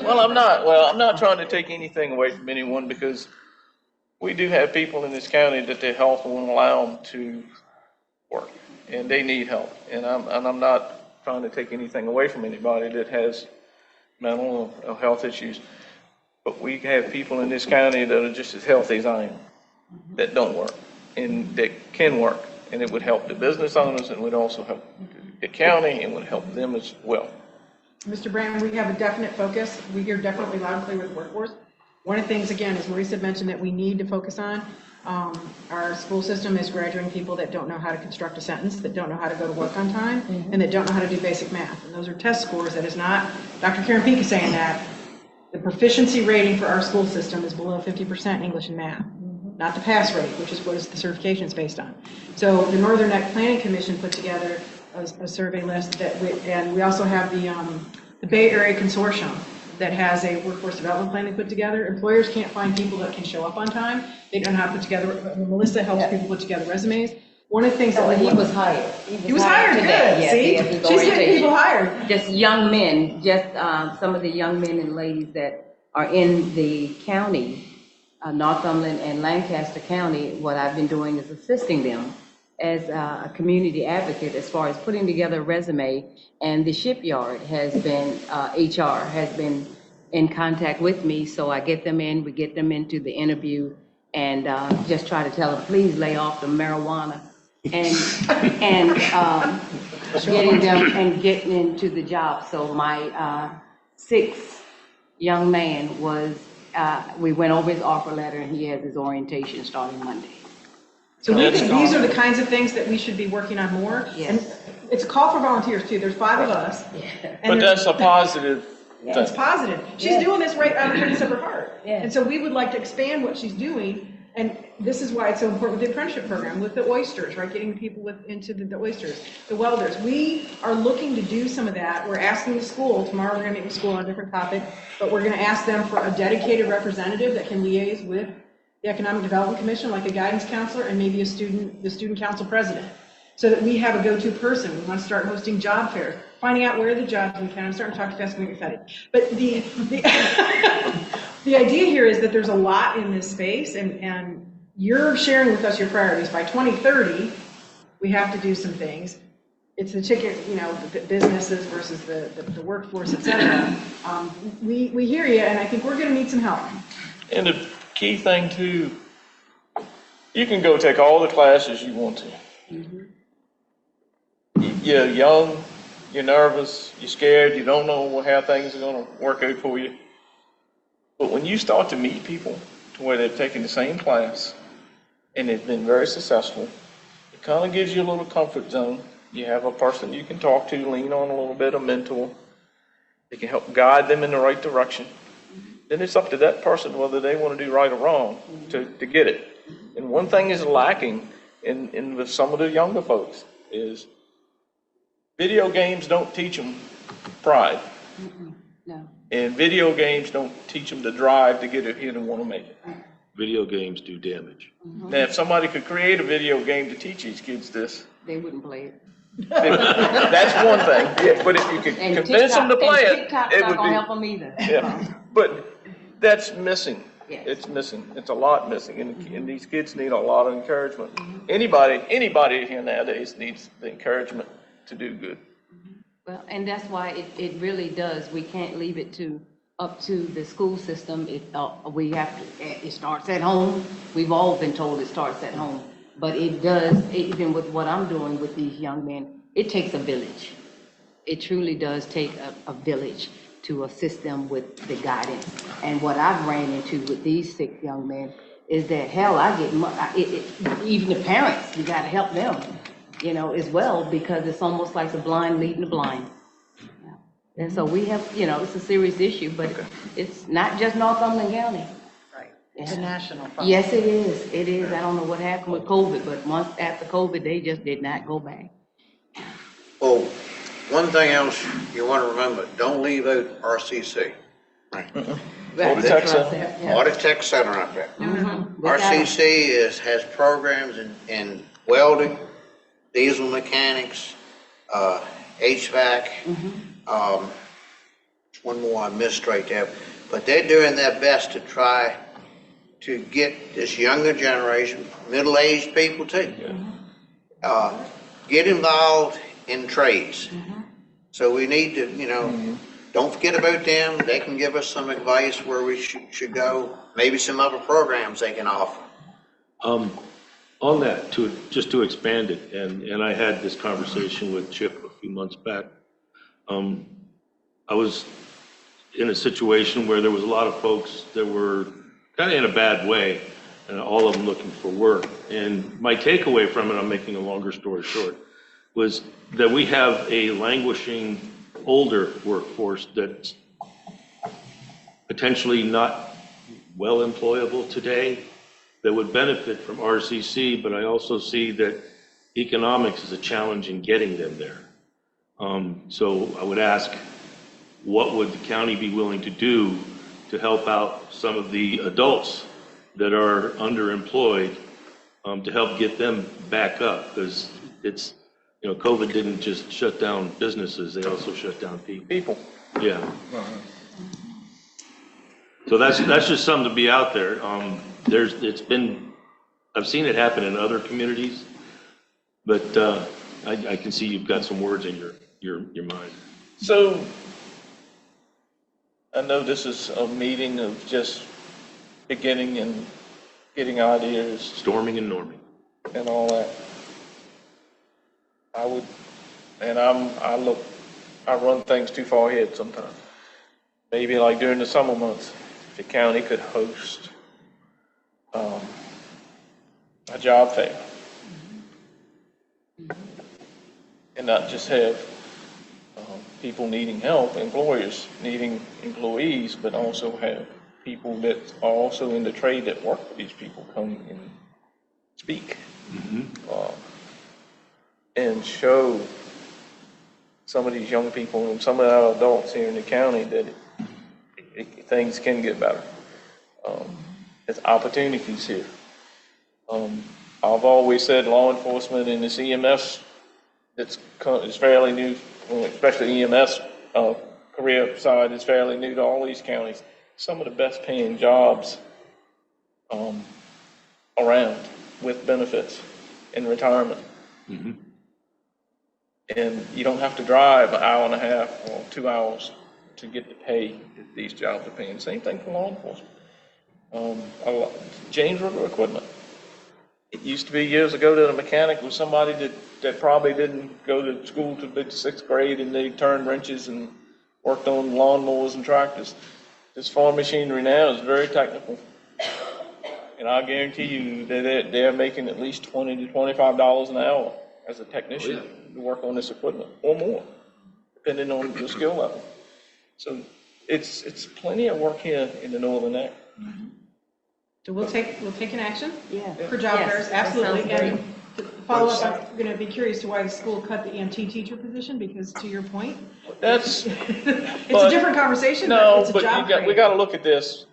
I'm not trying to take anything away from anyone, because we do have people in this county that their health won't allow them to work, and they need help. And I'm not trying to take anything away from anybody that has mental or health issues. But we have people in this county that are just as healthy as I am, that don't work, and that can work. And it would help the business owners, and would also help the county, and would help them as well. Mr. Brand, we have a definite focus. We hear definitely loud and clear with the workforce. One of the things, again, as Marisa mentioned, that we need to focus on, our school system is graduating people that don't know how to construct a sentence, that don't know how to go to work on time, and that don't know how to do basic math. And those are test scores that is not, Dr. Karen Peek is saying that, the proficiency rating for our school system is below 50% in English and math, not the pass rate, which is what the certification is based on. So the Northern Neck Planning Commission put together a survey list and we also have the Bay Area Consortium that has a workforce development plan they put together. Employers can't find people that can show up on time. They don't know how to put together, Melissa helps people put together resumes. One of the things that he was hired. He was hired, good, Yeah, see? She's getting people hired. Just young men, some of the young men and ladies that are in the county, Northumberland and Lancaster County. What I've been doing is assisting them as a community advocate as far as putting together a resume. And the shipyard has been, HR has been in contact with me, so I get them in, we get them into the interview, and just try to tell them, please lay off the marijuana, and getting them and getting into the job. So my sixth young man was, we went over his offer letter, and he has his orientation starting Monday. So we think these are the kinds of things that we should be working on more. Yes. And it's a call for volunteers too. There's 5 of us. Yeah. But that's a positive thing. It's positive. She's doing this right out of the goodness of her heart. Yeah. And so we would like to expand what she's doing. And this is why it's so important with the apprenticeship program, with the oysters, right? Getting people into the oysters, the welders. We are looking to do some of that. We're asking the school, tomorrow we're gonna meet with school on a different topic, but we're gonna ask them for a dedicated representative that can liaise with the Economic Development Commission, like a guidance counselor, and maybe the student council president, so that we have a go-to person. We want to start hosting job fairs, finding out where are the jobs we can. I'm starting to talk too fast and get excited. But the the idea here is that there's a lot in this space, and you're sharing with us your priorities. By 2030, we have to do some things. It's the chicken, the businesses versus the workforce, et cetera. We hear you, and I think we're going to need some help. And the key thing too, you can go take all the classes you want to. You're young, you're nervous, you're scared, you don't know how things are going to work out for you. But when you start to meet people to where they're taking the same class and they've been very successful, it kind of gives you a little comfort zone. You have a person you can talk to, lean on a little bit, a mentor. They can help guide them in the right direction. Then it's up to that person whether they want to do right or wrong to get it. And one thing is lacking in with some of the younger folks is video games don't teach them pride. No. And video games don't teach them the drive to get it here and want to make it. Video games do damage. Now, if somebody could create a video game to teach these kids this, They wouldn't play it. that's one thing. Yeah, but if you could And convince them to play it, TikTok's it not would gonna be. help them either. Yeah, but that's missing. Yes. It's missing. It's a lot missing, and these kids need a lot of encouragement. Anybody here nowadays needs the encouragement to do good. Well, and that's why it really does. We can't leave it up to the school system. We have to. It starts at home. We've all been told it starts at home, but it does. Even with what I'm doing with these young men, it takes a village. It truly does take a village to assist them with the guidance. And what I've ran into with these 6 young men is that, hell, I get even the parents, you got to help them, as well, because it's almost like the blind leading the blind. And so we have, it's a serious issue, but it's not just Northumberland County. Right. It's a national problem. Yes, it is. It is. I don't know what happened with COVID, but months after COVID, they just did not go back. Oh, one thing else you want to remember, don't leave out RCC. Florida Tech Center. Florida Tech Center up there. Without- RCC has programs in welding, diesel mechanics, HVAC. One more I missed right there, but they're doing their best to try to get this younger generation, middle-aged people too, get involved in trades. So we need to, don't forget about them. They can give us some advice where we should go, maybe some other programs they can offer. On that, just to expand it, and I had this conversation with Chip a few months back. I was in a situation where there was a lot of folks that were kind of in a bad way, and all of them looking for work. And my takeaway from it, I'm making a longer story short, was that we have a languishing older workforce that's potentially not well employable today, that would benefit from RCC, but I also see that economics is a challenge in getting them there. So I would ask, what would the county be willing to do to help out some of the adults that are underemployed, to help get them back up? Because it's, COVID didn't just shut down businesses, they also shut down people. Yeah. So that's just something to be out there. I've seen it happen in other communities, but I can see you've got some words in your mind. So I know this is a meeting of just beginning and getting ideas. Storming and norming. And all that. I run things too far ahead sometimes. Maybe like during the summer months, if the county could host a job fair. And not just have people needing help, employers needing employees, but also have people that are also in the trade that work with these people come and speak. And show some of these young people and some of our adults here in the county that things can get better. There's opportunities here. I've always said law enforcement and this EMS it's fairly new, especially EMS career side is fairly new to all these counties. Some of the best paying jobs around with benefits in retirement. Mm-hmm. And you don't have to drive an hour and a half or 2 hours to get the pay that these jobs are paying. Same thing for law enforcement. James River equipment. It used to be years ago that a mechanic was somebody that probably didn't go to school to the 6th grade and they turned wrenches and worked on lawnmowers and tractors. This farm machinery now is very technical. And I guarantee you that they're making at least $20 to $25 an hour as a technician to work on this equipment or more, depending on your skill level. So it's plenty of work here in the Northern Neck. So we'll take an action Yeah. for job Yes, fairs, that absolutely. sounds And to follow up, I'm going to be curious to why the school cut the EMT teacher position, because to your point, That's it's a different conversation, but it's a job we got to look at this.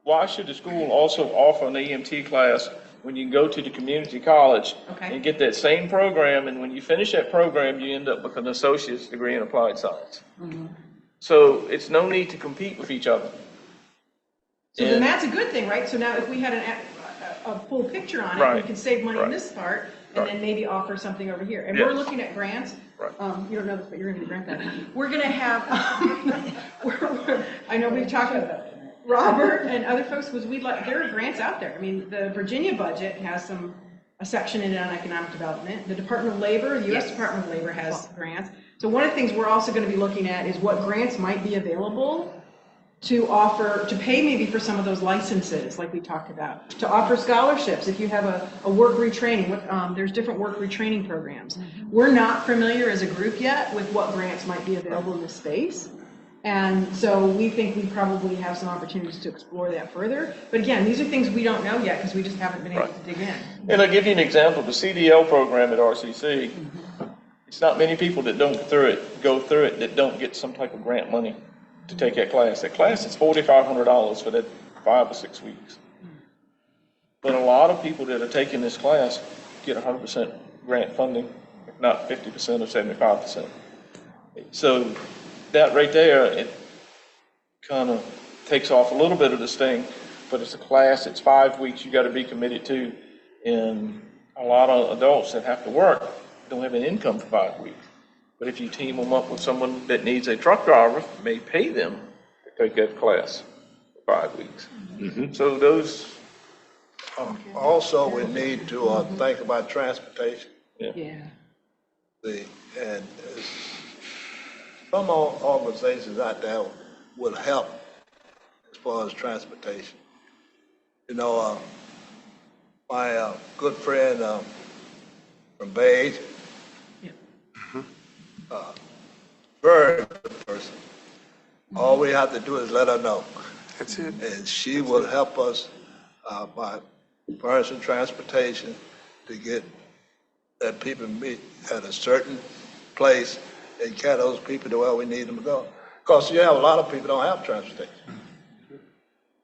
Why should the school also offer an EMT class when you can go to the community college and get that same program, and when you finish that program, you end up with an associate's degree in applied science. Mm-hmm. So it's no need to compete with each other. So then that's a good thing, right? So now if we had a full picture on it, we can save money in this part and then maybe offer something over here. And we're looking at grants. You don't know this, but you're going to be grant that. We're going to have, I know we've talked about Robert and other folks, because there are grants out there. I mean, the Virginia budget has a section in it on economic development. The Department of Labor, the U.S. Department of Labor has grants. So one of the things we're also going to be looking at is what grants might be available to offer, to pay maybe for some of those licenses like we talked about, to offer scholarships if you have a work retraining. There's different work retraining programs. We're not familiar as a group yet with what grants might be available in this space. And so we think we probably have some opportunities to explore that further. But again, these are things we don't know yet because we just haven't been able to dig in. And I'll give you an example. The CDL program at RCC, it's not many people that go through it that don't get some type of grant money to take that class. That class is $4,500 for that 5 or 6 weeks. But a lot of people that are taking this class get 100% grant funding, if not 50% or 75%. So that right there, it kind of takes off a little bit of this thing, but it's a class, it's 5 weeks you got to be committed to, and a lot of adults that have to work don't have an income for 5 weeks. But if you team them up with someone that needs a truck driver, may pay them to take that class for 5 weeks. Mm-hmm. So those. Also, we need to think about transportation. Yeah. And some organizations out there will help as far as transportation. You know, my good friend from Bay Agent, very good person. All we have to do is let her know. That's it. And she will help us by furnishing transportation to get that people meet at a certain place and carry those people to where we need them to go. Because you have a lot of people don't have transportation.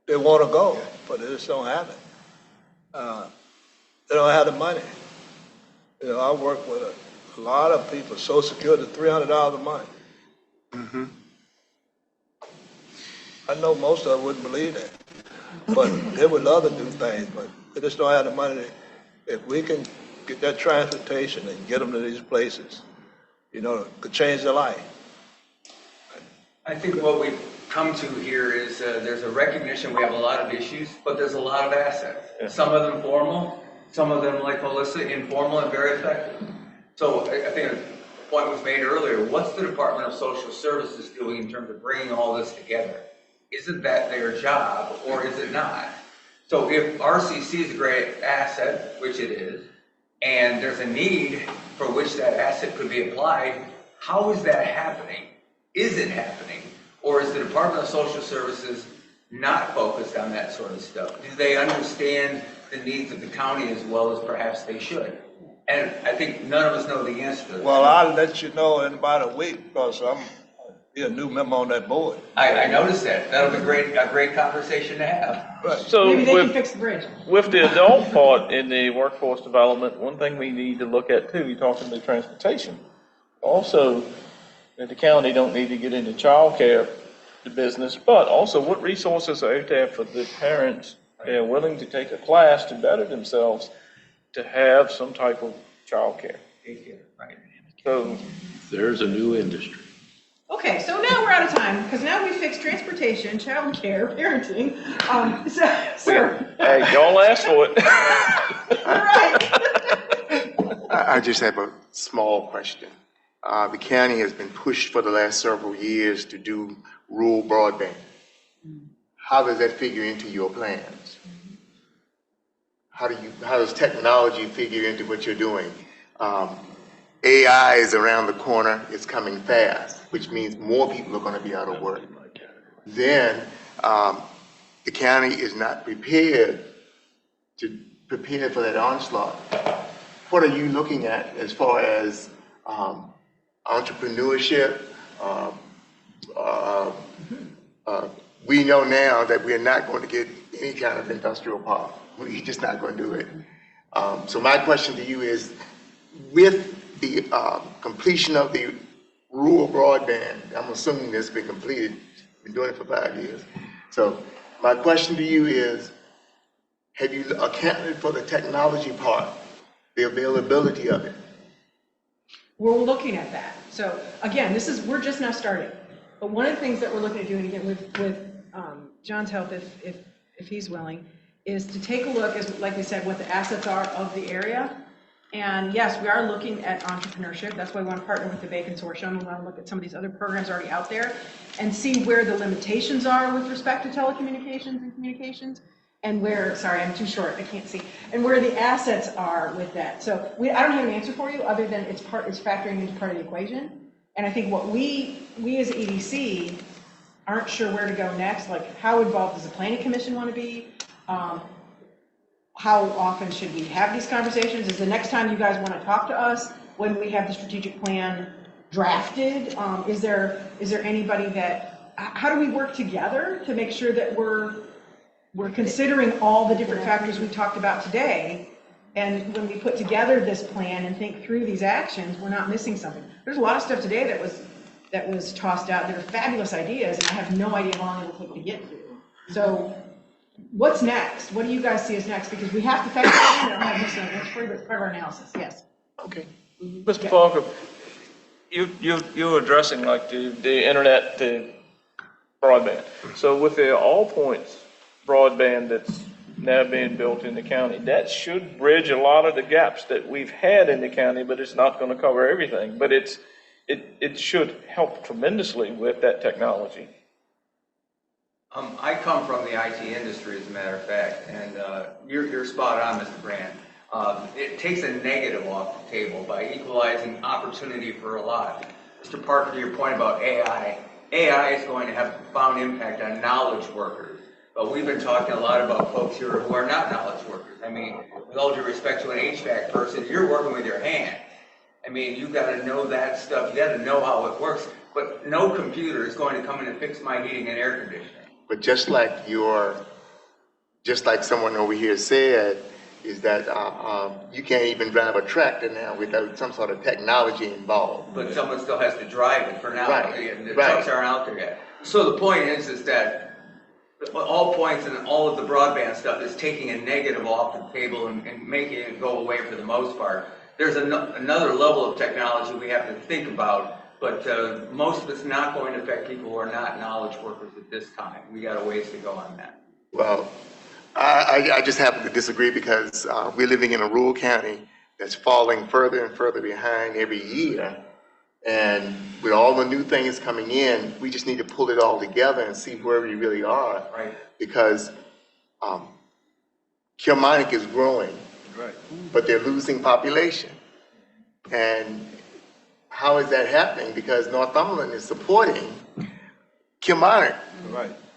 They want to go, but they just don't have it. They don't have the money. You know, I work with a lot of people, Social Security, $300 a month. Mm-hmm. I know most of them wouldn't believe that, but they would love to do things, but they just don't have the money. If we can get that transportation and get them to these places, you know, it could change their life. I think what we've come to here is there's a recognition we have a lot of issues, but there's a lot of assets. Yeah. Some of them formal, some of them, like Melissa, informal and very effective. So I think a point was made earlier, what's the Department of Social Services doing in terms of bringing all this together? Isn't that their job, or is it not? So if RCC is a great asset, which it is, and there's a need for which that asset could be applied, how is that happening? Is it happening? Or is the Department of Social Services not focused on that sort of stuff? Do they understand the needs of the county as well as perhaps they should? And I think none of us know the answer to that. Well, I'll let you know in about a week because You're a new member on that board. I noticed that. That'll be a great conversation to have. Right. So Maybe they can with, fix the bridge. with the adult part in the workforce development, one thing we need to look at too, you're talking about transportation. Also, that the county don't need to get into childcare, the business, but also what resources are out there for the parents that are willing to take a class to better themselves to have some type of childcare. Right. So There's a new industry. Okay, so now we're out of time, because now we fixed transportation, childcare, parenting. hey, y'all asked for it. I just have a small question. The county has been pushed for the last several years to do rural broadband. How does that figure into your plans? How does technology figure into what you're doing? AI is around the corner, it's coming fast, which means more people are going to be out of work. Then the county is not prepared for that onslaught. What are you looking at as far as entrepreneurship? We know now that we're not going to get any kind of industrial park. We're just not going to do it. So my question to you is, with the completion of the rural broadband, I'm assuming this has been completed, been doing it for 5 years. So my question to you is, have you accounted for the technology part, the availability of it? We're looking at that. So again, we're just now starting. But one of the things that we're looking at doing, again, with John's help, if he's willing, is to take a look, as like we said, what the assets are of the area. And yes, we are looking at entrepreneurship. That's why we want to partner with the Bay Consortium. We want to look at some of these other programs already out there and see where the limitations are with respect to telecommunications and communications, and where, sorry, I'm too short, I can't see, and where the assets are with that. So I don't have an answer for you other than it's factoring into part of the equation. And I think what we as EDC aren't sure where to go next, like how involved does the Planning Commission want to be? How often should we have these conversations? Is the next time you guys want to talk to us when we have the strategic plan drafted? Is there anybody that, how do we work together to make sure that we're considering all the different factors we talked about today? And when we put together this plan and think through these actions, we're not missing something. There's a lot of stuff today that was tossed out. There are fabulous ideas, and I have no idea how long it will take to get through. So what's next? What do you guys see as next? Because we have to factor that in. I don't have this next for you, but it's part of our analysis. Yes. Okay. Mr. Parker, you're addressing like the internet, the broadband. So with the all points broadband that's now being built in the county, that should bridge a lot of the gaps that we've had in the county, but it's not going to cover everything. But it should help tremendously with that technology. I come from the IT industry, as a matter of fact, and you're spot on, Mr. Brand. It takes a negative off the table by equalizing opportunity for a lot. Mr. Parker, to your point about AI is going to have a profound impact on knowledge workers. But we've been talking a lot about folks here who are not knowledge workers. I mean, with all due respect to an HVAC person, you're working with your hand. I mean, you've got to know that stuff. You got to know how it works. But no computer is going to come in and fix my heating and air conditioning. But just like someone over here said, is that you can't even drive a tractor now without some sort of technology involved. But someone still has to drive it for now. Right. The trucks aren't out there yet. So the point is that all points and all of the broadband stuff is taking a negative off the table and making it go away for the most part. There's another level of technology we have to think about. But most of it's not going to affect people who are not knowledge workers at this time. We got a ways to go on that. Well, I just happen to disagree because we're living in a rural county that's falling further and further behind every year. And with all the new things coming in, we just need to pull it all together and see where we really are. Right. Because Kilmarnock is growing, Right. but they're losing population. And how is that happening? Because Northumberland is supporting Kilmarnock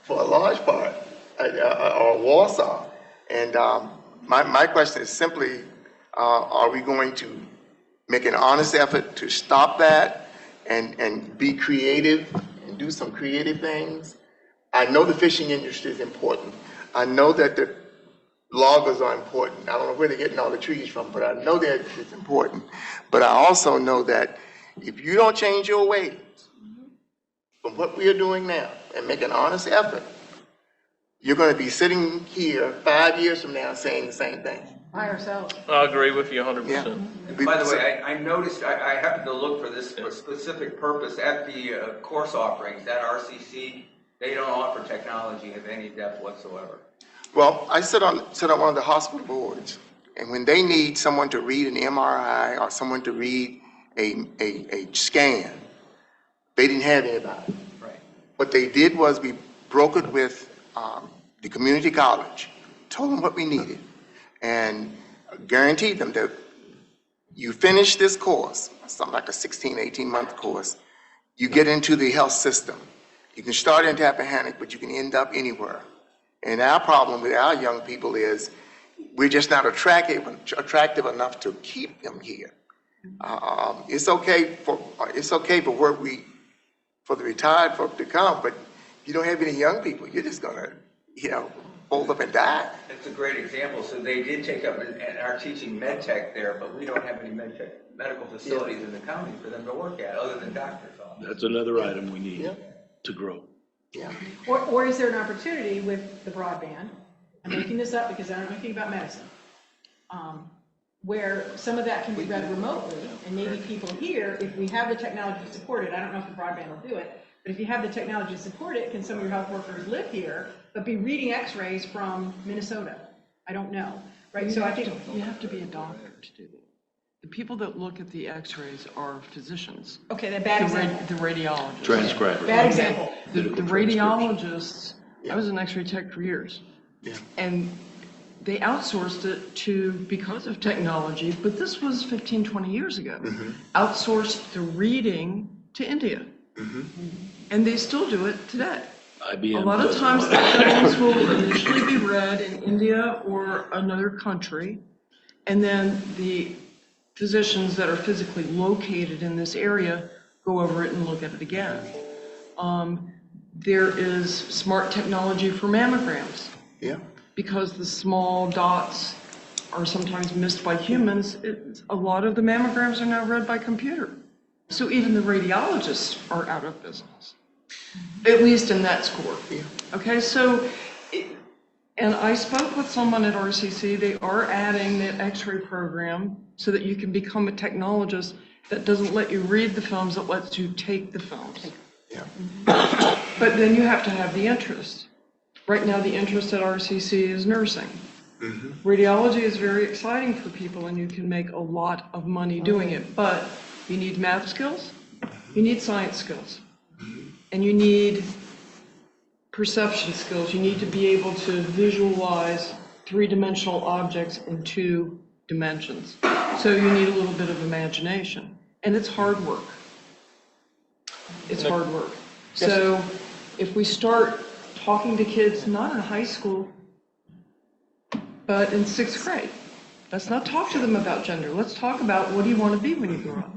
for a large part, or Warsaw. And my question is simply, are we going to make an honest effort to stop that and be creative and do some creative things. I know the fishing industry is important. I know that the loggers are important. I don't know where they're getting all the trees from, but I know that it's important. But I also know that if you don't change your ways from what we are doing now and make an honest effort, you're going to be sitting here 5 years from now saying the same thing. By ourselves. I agree with you 100%. By the way, I noticed, I happened to look for this for specific purpose at the course offerings, that RCC, they don't offer technology of any depth whatsoever. Well, I sit on one of the hospital boards, and when they need someone to read an MRI or someone to read a scan, they didn't have anybody. Right. What they did was we brokered with the community college, told them what we needed, and guaranteed them that you finish this course, something like a 16, 18-month course, you get into the health system. You can start in Tappahannock, but you can end up anywhere. And our problem with our young people is we're just not attractive enough to keep them here. It's okay for the retired folk to come, but you don't have any young people. You're just gonna, fold up and die. That's a great example. So they did take up and are teaching med tech there, but we don't have any medical facilities in the county for them to work at, other than doctors' offices. That's another item we need to grow. Yeah. Or is there an opportunity with the broadband, I'm making this up because I don't know anything about medicine, where some of that can be read remotely, and maybe people here, if we have the technology to support it, I don't know if the broadband will do it, but if you have the technology to support it, can some of your health workers live here, but be reading x-rays from Minnesota? I don't know, right? So I think You have to be a doctor to do that. The people that look at the x-rays are physicians. Okay, that bad example. The radiologists. Transcribers. Bad example. The radiologists, I was an x-ray tech for years. Yeah. And they outsourced it because of technology, but this was 15, 20 years ago, outsourced the reading to India. And they still do it today. IBM A lot of does times it. the things will initially be read in India or another country, and then the physicians that are physically located in this area go over it and look at it again. There is smart technology for mammograms. Yeah. Because the small dots are sometimes missed by humans, a lot of the mammograms are now read by computer. So even the radiologists are out of business, at least in that score. Yeah. Okay, so, and I spoke with someone at RCC, they are adding the x-ray program so that you can become a technologist that doesn't let you read the films, it lets you take the films. Yeah. But then you have to have the interest. Right now, the interest at RCC is nursing. Radiology is very exciting for people, and you can make a lot of money doing it, but you need math skills, you need science skills, and you need perception skills. You need to be able to visualize three-dimensional objects in 2 dimensions. So you need a little bit of imagination, and it's hard work. It's hard work. So if we start talking to kids, not in high school, but in 6th grade, let's not talk to them about gender. Let's talk about what do you want to be when you grow up?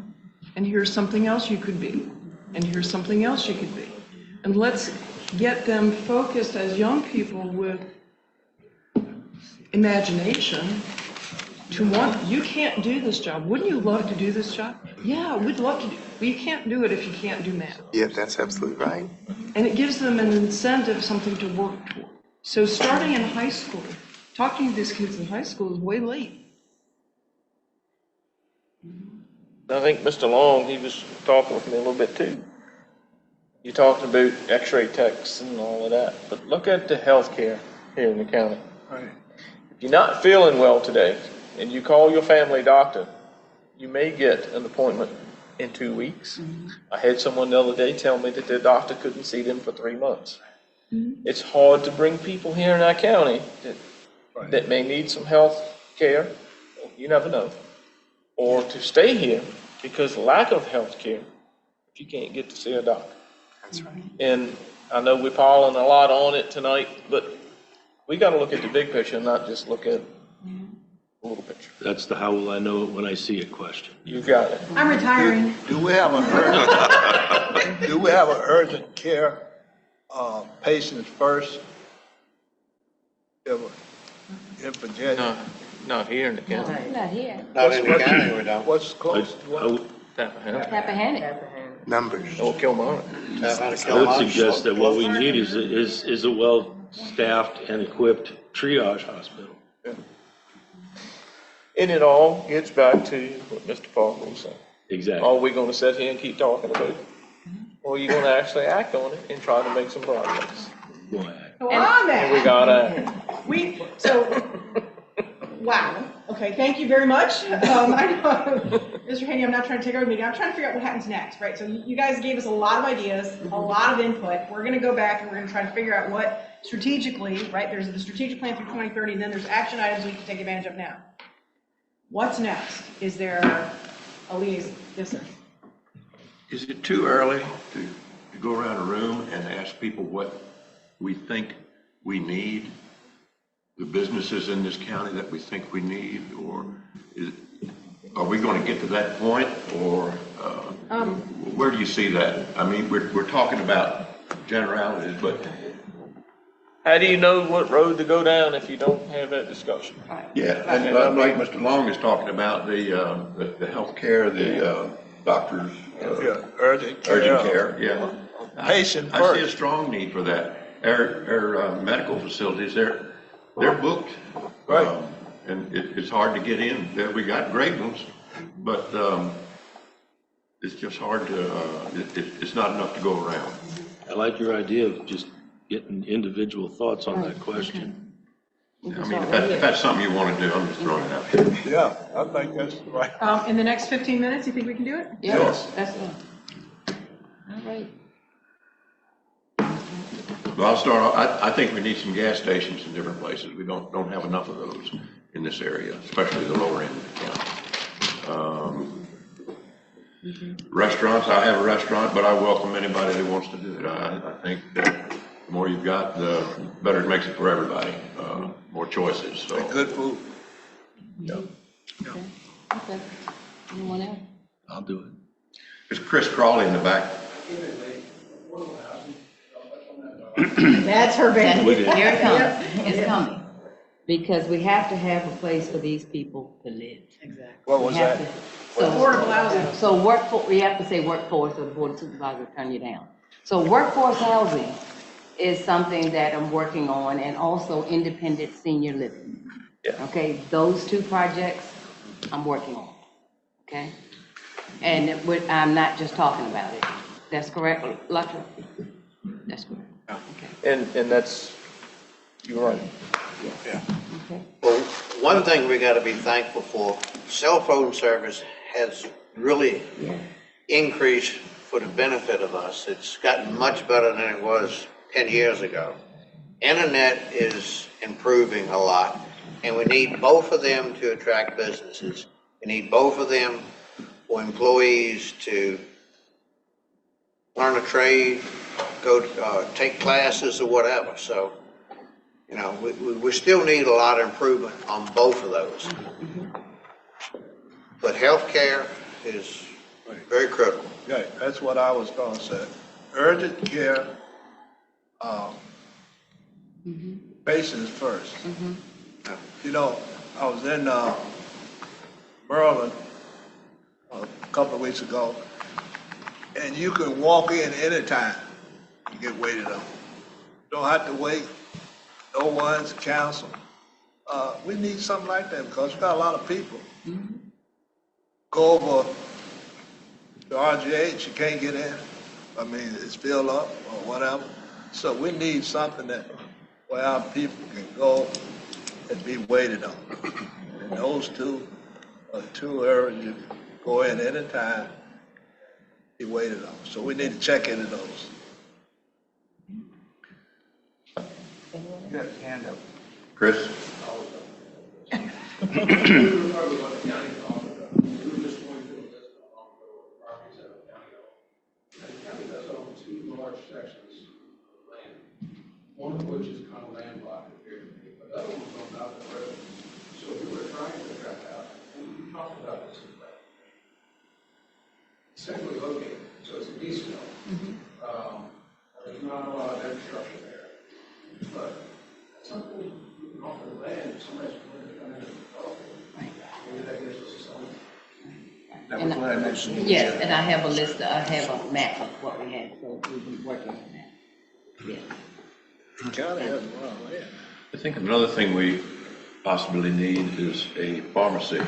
And here's something else you could be. And here's something else you could be. And let's get them focused as young people with imagination to want, you can't do this job. Wouldn't you love to do this job? Yeah, we'd love to do, but you can't do it if you can't do math. Yeah, that's absolutely right. And it gives them an incentive, something to work toward. So starting in high school, talking to these kids in high school is way late. I think Mr. Long, he was talking with me a little bit too. You talked about x-ray techs and all of that, but look at the healthcare here in the county. Right. If you're not feeling well today and you call your family doctor, you may get an appointment in 2 weeks. I had someone the other day tell me that their doctor couldn't see them for 3 months. It's hard to bring people here in our county that may need some health care, you never know, or to stay here because lack of health care if you can't get to see a doctor. That's right. And I know we're piling a lot on it tonight, but we got to look at the big picture, not just look at the little picture. That's the how will I know it when I see it question. You got it. I'm retiring. Do we have a do we have an urgent care, patients first? In Virginia? No, not here in the county. Not here. Not in the county, we don't. What's close to I what? would, Tappahannock. Numbers. Or Kilmarnock. I would suggest that what we need is a well-staffed and equipped triage hospital. And it all gets back to what Mr. Parker was saying. Exactly. Are we gonna sit here and keep talking about it? Or are you gonna actually act on it and try to make some progress? Go ahead. Go on And we then. gotta, Wow, okay, thank you very much. I know, Mr. Haney, I'm not trying to take over the meeting, I'm trying to figure out what happens next, right? So you guys gave us a lot of ideas, a lot of input. We're gonna go back and we're gonna try to figure out what strategically, right? There's the strategic plan through 2030, and then there's action items we can take advantage of now. What's next? Is there a liaison? Yes, sir. Is it too early to go around a room and ask people what we think we need? The businesses in this county that we think we need, or are we going to get to that point, or where do you see that? I mean, we're talking about generalities, but how do you know what road to go down if you don't have that discussion? yeah, and like Mr. Long is talking about the health care, the doctors, Yeah, urgent care. urgent care, yeah. Patient I see a first. strong need for that. Our medical facilities, they're booked. Right. And it's hard to get in. We got great ones, but it's just hard to, it's not enough to go around. I like your idea of just getting individual thoughts on that question. I mean, if that's something you want to do, I'm just throwing it out there. Yeah, I think that's right. In the next 15 minutes, you think we can do it? Yes, that's it. All right. Well, I'll start off, I think we need some gas stations in different places. We don't have enough of those in this area, especially the lower end of the county. Restaurants, I have a restaurant, but I welcome anybody that wants to do it. I think that the more you've got, the better it makes it for everybody, more choices, so. Good food. Yeah. Okay. Anyone else? I'll do it. There's Chris Crawley in the back. That's her baby. Here it comes. It's coming. Because we have to have a place for these people to live. Exactly. What was that? Affordable housing. So workforce, we have to say workforce, or the board of supervisors will turn you down. So workforce housing is something that I'm working on, and also independent senior living. Yeah. Okay, those two projects I'm working on, okay? And I'm not just talking about it. That's correct, Luttrell? That's correct. Okay. And that's, you're right. Okay. Well, one thing we got to be thankful for, cell phone service has really increased for the benefit of us. It's gotten much better than it was 10 years ago. Internet is improving a lot, and we need both of them to attract businesses. We need both of them for employees to learn a trade, go take classes or whatever. So, you know, we still need a lot of improvement on both of those. But healthcare is very critical. Yeah, that's what I was gonna say. Urgent care, patients first. You know, I was in Maryland a couple of weeks ago, and you can walk in anytime you get waited on. Don't have to wait, no one's counseled. We need something like that because we got a lot of people. Go over to RGH, you can't get in. I mean, it's filled up or whatever. So we need something that where our people can go and be waited on. And those two are two areas you can go in anytime, be waited on. So we need to check into those. Yeah, hand up. Chris? One of which is kind of landlocked here, but the other one's on Mountain Road. So we were trying to figure out, and we talked about this in fact. Centrally located, so it's a decent. there's not a lot of infrastructure there. But something, you can offer the land, if somebody's willing to come in and develop it. Maybe that gives us some. That was what I mentioned. Yes, and I have a map of what we have, so we've been working on that. Yeah. County has a lot of land. I think another thing we possibly need is a pharmacy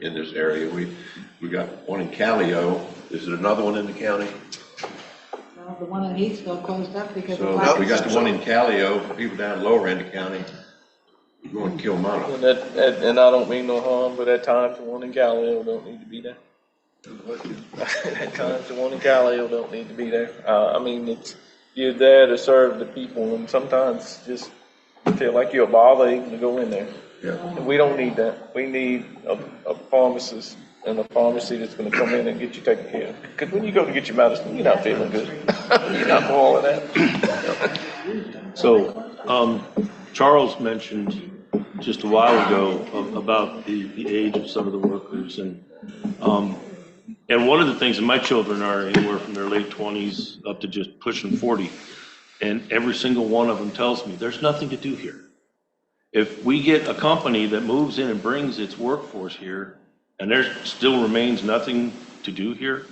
in this area. We got one in Callio. Is it another one in the county? Well, the one in Eastville closed up because of. So we got the one in Callio, people down lower end of county, we're going to kill Mono. And I don't mean no harm, but at times the one in Galileo don't need to be there. At times the one in Galileo don't need to be there. I mean, you're there to serve the people, and sometimes just feel like you're a bother even to go in there. Yeah. And we don't need that. We need a pharmacist and a pharmacy that's going to come in and get you taken care of. Because when you go to get your medicine, you're not feeling good. You're not for all of that. So, Charles mentioned just a while ago about the age of some of the workers, and one of the things, and my children are anywhere from their late 20s up to just pushing 40, and every single one of them tells me there's nothing to do here. If we get a company that moves in and brings its workforce here, and there still remains nothing to do here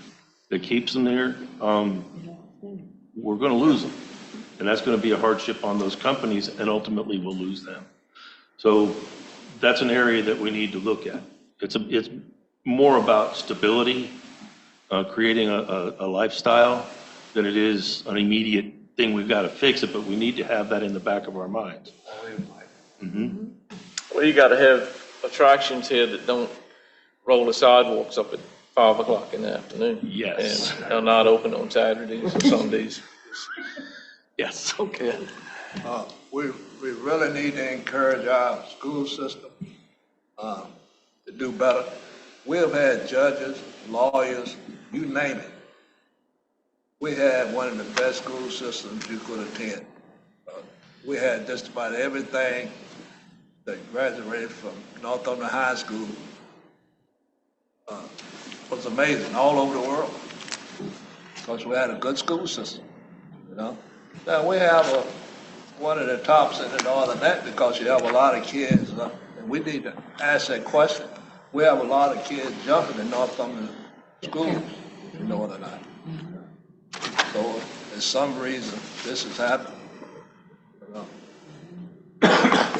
that keeps them there, we're going to lose them. And that's going to be a hardship on those companies, and ultimately we'll lose them. So that's an area that we need to look at. It's more about stability, creating a lifestyle, than it is an immediate thing we've got to fix it, but we need to have that in the back of our minds. Mm-hmm. Well, you got to have attractions here that don't roll the sidewalks up at 5 o'clock in the afternoon. Yes. And they're not open on Saturdays or Sundays. Yes, okay. We really need to encourage our school system to do better. We have had judges, lawyers, you name it. We had one of the best school systems you could attend. We had just about everything that graduated from Northumberland High School. Was amazing all over the world because we had a good school system, you know. Now we have one of the tops in the northern net because you have a lot of kids, and we need to ask that question. We have a lot of kids jumping in Northumberland schools, you know or not. So there's some reason this has happened. You know.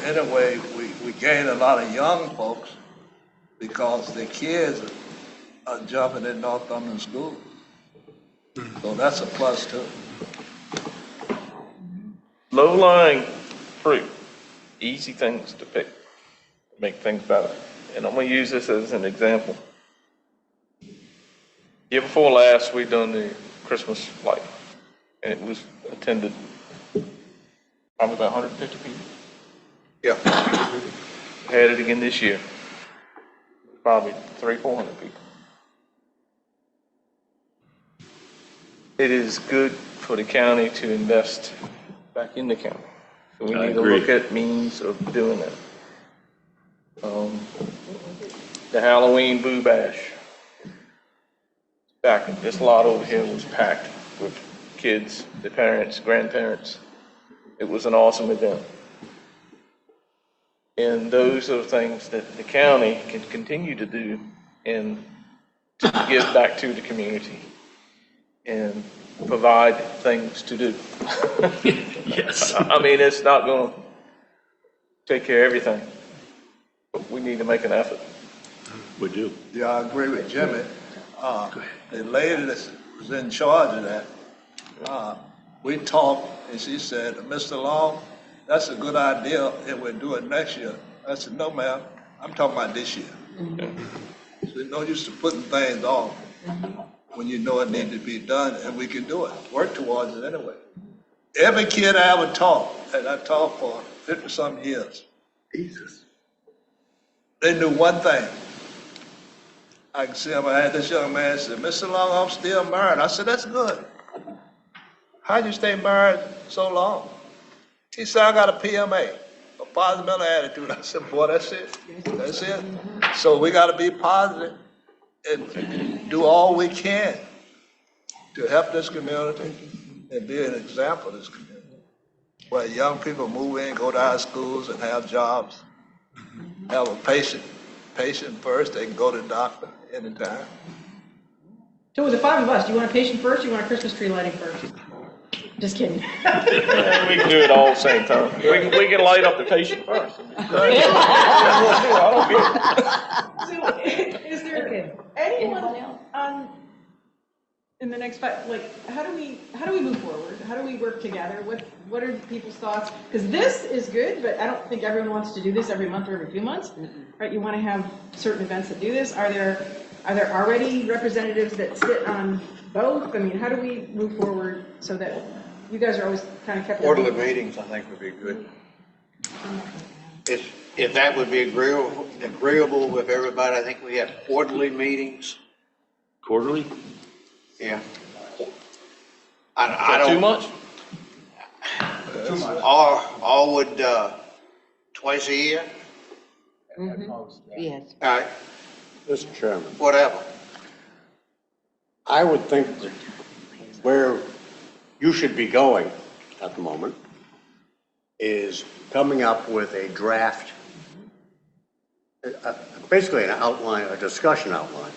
Anyway, we gain a lot of young folks because the kids are jumping in Northumberland schools. So that's a plus too. Low-lying fruit, easy things to pick, to make things better. And I'm going to use this as an example. Year before last, we done the Christmas light, and it was attended probably about 150 people. Yeah. Had it again this year, probably 300-400 people. It is good for the county to invest back in the county. So we need to look at means of doing that. The Halloween Boo Bash. Back, this lot over here was packed with kids, the parents, grandparents. It was an awesome event. And those are things that the county can continue to do and to give back to the community and provide things to do. Yes. I mean, it's not going to take care of everything, but we need to make an effort. We do. Yeah, I agree with Jimmy. The lady that was in charge of that, we talked, and she said, Mr. Long, that's a good idea if we do it next year. I said, no, ma'am, I'm talking about this year. So there's no use to putting things off when you know it needs to be done, and we can do it, work towards it anyway. Every kid I ever taught, and I taught for 50-some years, they knew one thing. I can see him, I had this young man say, Mr. Long, I'm still married. I said, that's good. How'd you stay married so long? He said, I got a PMA, a positive mental attitude. I said, boy, that's it. That's it. So we got to be positive and do all we can to help this community and be an example of this community, where young people move in, go to our schools and have jobs, have a patient first, they can go to the doctor anytime. So with the 5 of us, do you want a patient first, or you want a Christmas tree lighting first? Just kidding. We can do it all at the same time. We can light up the patient first. So is there anyone on, in the next 5, like, how do we move forward? How do we work together? What are people's thoughts? Because this is good, but I don't think everyone wants to do this every month or every few months, right? You want to have certain events that do this. Are there already representatives that sit on both? I mean, how do we move forward so that you guys are always kind of kept? Quarterly meetings, I think, would be good. If that would be agreeable with everybody, I think we have quarterly meetings. Quarterly? Yeah. I don't. Too much? Or would, twice a year? Yes. All right, Mr. Chairman, whatever. I would think that where you should be going at the moment is coming up with a draft, basically an outline, a discussion outline.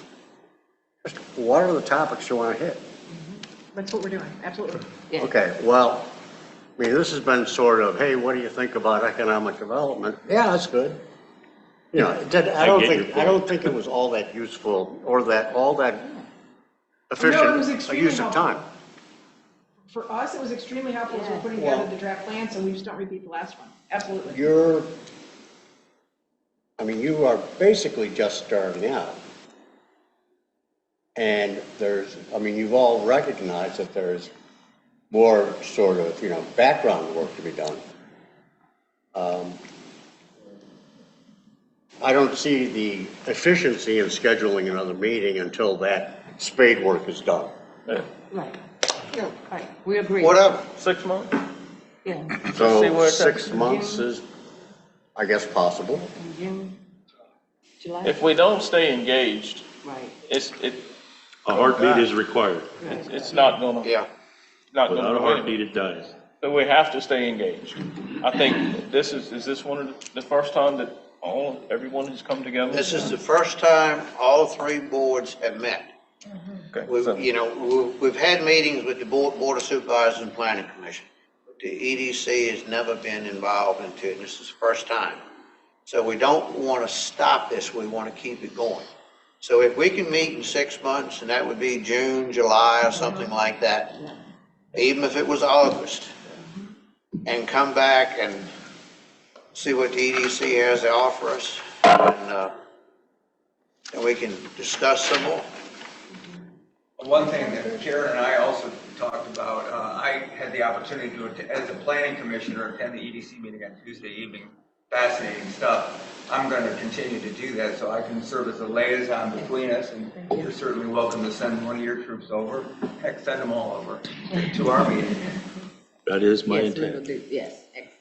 Just what are the topics you want to hit? That's what we're doing, absolutely. Yeah. Okay, well, I mean, this has been sort of, hey, what do you think about economic development? Yeah, that's good. You know, I don't think it was all that useful or all that efficient a use of time. For us, it was extremely helpful as we're putting together the draft plan, so we just don't repeat the last one. Absolutely. You are basically just starting out. And you've all recognized that there's more sort of, background work to be done. I don't see the efficiency in scheduling another meeting until that spade work is done. Yeah. Right. Right. We agree. Whatever. 6 months? Yeah. See where So it's at. 6 months is, I guess, possible. June, July. If we don't stay engaged, Right. A heartbeat is required. it's not gonna. Yeah. Not Without gonna a go heartbeat, anywhere. it dies. So we have to stay engaged. I think this is this one of the first time that everyone has come together? This is the first time all 3 boards have met. Okay. We've had meetings with the Board of Supervisors and Planning Commission. The EDC has never been involved into it, and this is the first time. So we don't want to stop this, we want to keep it going. So if we can meet in 6 months, and that would be June, July, or something like that, even if it was August, and come back and see what the EDC has to offer us, and we can discuss some more. One thing that Karen and I also talked about, I had the opportunity to, as a planning commissioner, attend the EDC meeting on Tuesday evening. Fascinating stuff. I'm going to continue to do that so I can serve as a liaison between us, and you're certainly welcome to send one of your troops over. Heck, send them all over to our meeting. That is my Yes, we will intent. do. Yes. Excellent.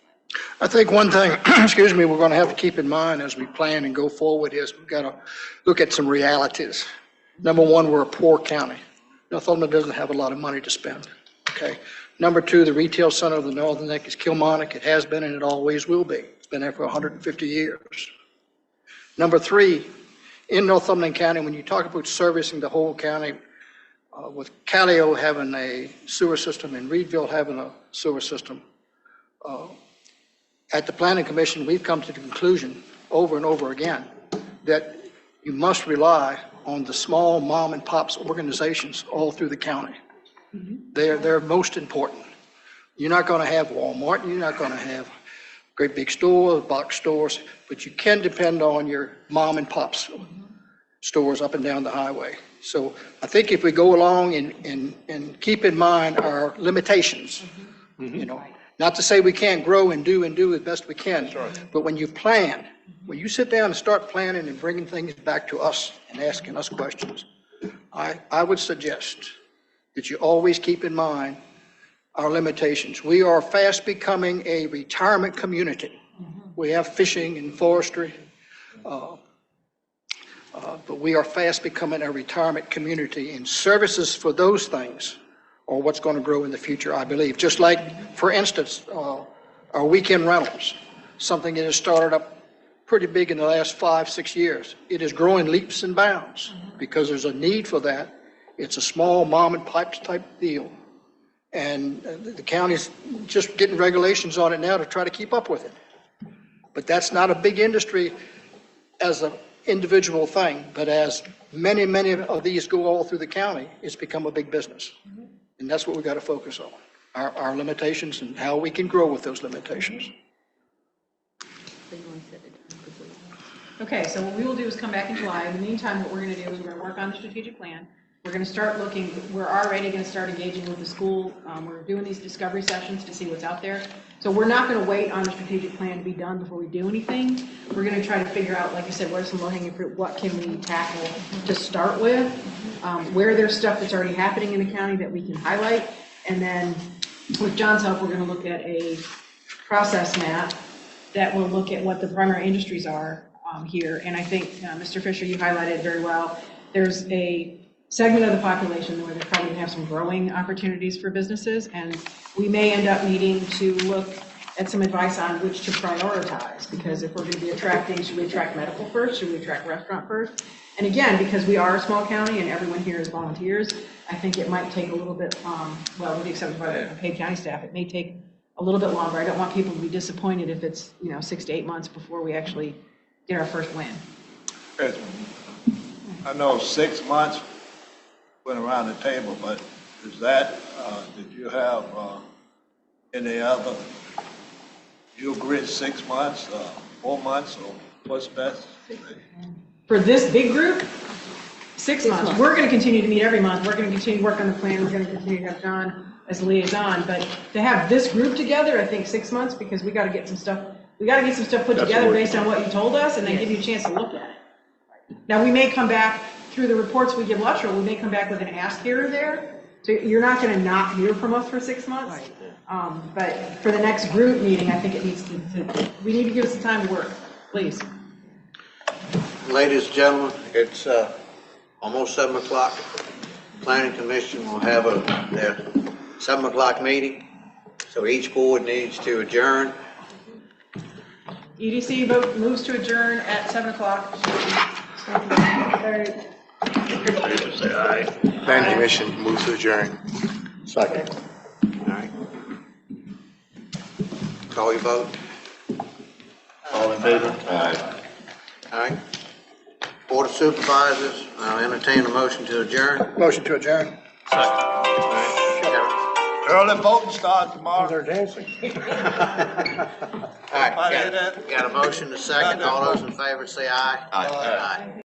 I think one thing, excuse me, we're going to have to keep in mind as we plan and go forward is we've got to look at some realities. Number one, we're a poor county. Northumberland doesn't have a lot of money to spend, okay? Number two, the retail center of the Northern Neck is Kilmarnock. It has been and it always will be. It's been there for 150 years. Number three, in Northumberland County, when you talk about servicing the whole county, with Callio having a sewer system and Reedville having a sewer system, at the Planning Commission, we've come to the conclusion over and over again that you must rely on the small mom and pops organizations all through the county. They're most important. You're not going to have Walmart, you're not going to have great big stores, box stores, but you can depend on your mom and pops stores up and down the highway. So I think if we go along and keep in mind our limitations, not to say we can't grow and do as best we can, but when you plan, when you sit down and start planning and bringing things back to us and asking us questions, I would suggest that you always keep in mind our limitations. We are fast becoming a retirement community. We have fishing and forestry, but we are fast becoming a retirement community, and services for those things or what's going to grow in the future, I believe. Just like, for instance, our weekend rentals, something that has started up pretty big in the last 5-6 years. It is growing leaps and bounds because there's a need for that. It's a small mom and pop type deal. And the county's just getting regulations on it now to try to keep up with it. But that's not a big industry as an individual thing, but as many of these go all through the county, it's become a big business. And that's what we got to focus on, our limitations and how we can grow with those limitations. Okay, so what we will do is come back in July. In the meantime, what we're going to do is we're going to work on the strategic plan. We're going to start looking, we're already going to start engaging with the school. We're doing these discovery sessions to see what's out there. So we're not going to wait on the strategic plan to be done before we do anything. We're going to try to figure out, like I said, what are some low-hanging fruit, what can we tackle to start with, where there's stuff that's already happening in the county that we can highlight. And then with John's help, we're going to look at a process map that will look at what the primary industries are here. And I think, Mr. Fisher, you highlighted very well, there's a segment of the population where they're probably going to have some growing opportunities for businesses, and we may end up needing to look at some advice on which to prioritize, because if we're going to be attracting, should we attract medical first, should we attract restaurant first? And again, because we are a small county and everyone here is volunteers, I think it might take a little bit, well, with the exception of the paid county staff, it may take a little bit longer. I don't want people to be disappointed if it's 6 to 8 months before we actually get our first win. I know 6 months went around the table, but is that, did you have any other, you agree 6 months, 4 months, or what's best? For this big group, 6 months. We're going to continue to meet every month. We're going to continue to work on the plan. We're going to continue to have John as liaison. But to have this group together, I think 6 months, because we got to get some stuff. We got to get some stuff put together based on what you told us, and then give you a chance to look at it. Now we may come back through the reports we give Luttrell. We may come back with an ask here or there. So you're not going to not hear from us for 6 months. But for the next group meeting, I think it needs to. We need to give us some time to work, please. Ladies and gentlemen, it's almost 7 o'clock. Planning Commission will have their 7 o'clock meeting, so each board needs to adjourn. EDC vote moves to adjourn at 7 o'clock. Say aye. Planning Commission moves to adjourn. Second. All right. Call your vote. All in favor? Aye. All right. Board of Supervisors, I'll entertain a motion to adjourn. Motion to adjourn. Early voting starts tomorrow. They're dancing. All right, got a motion to second. All those in favor say aye. Aye. Aye.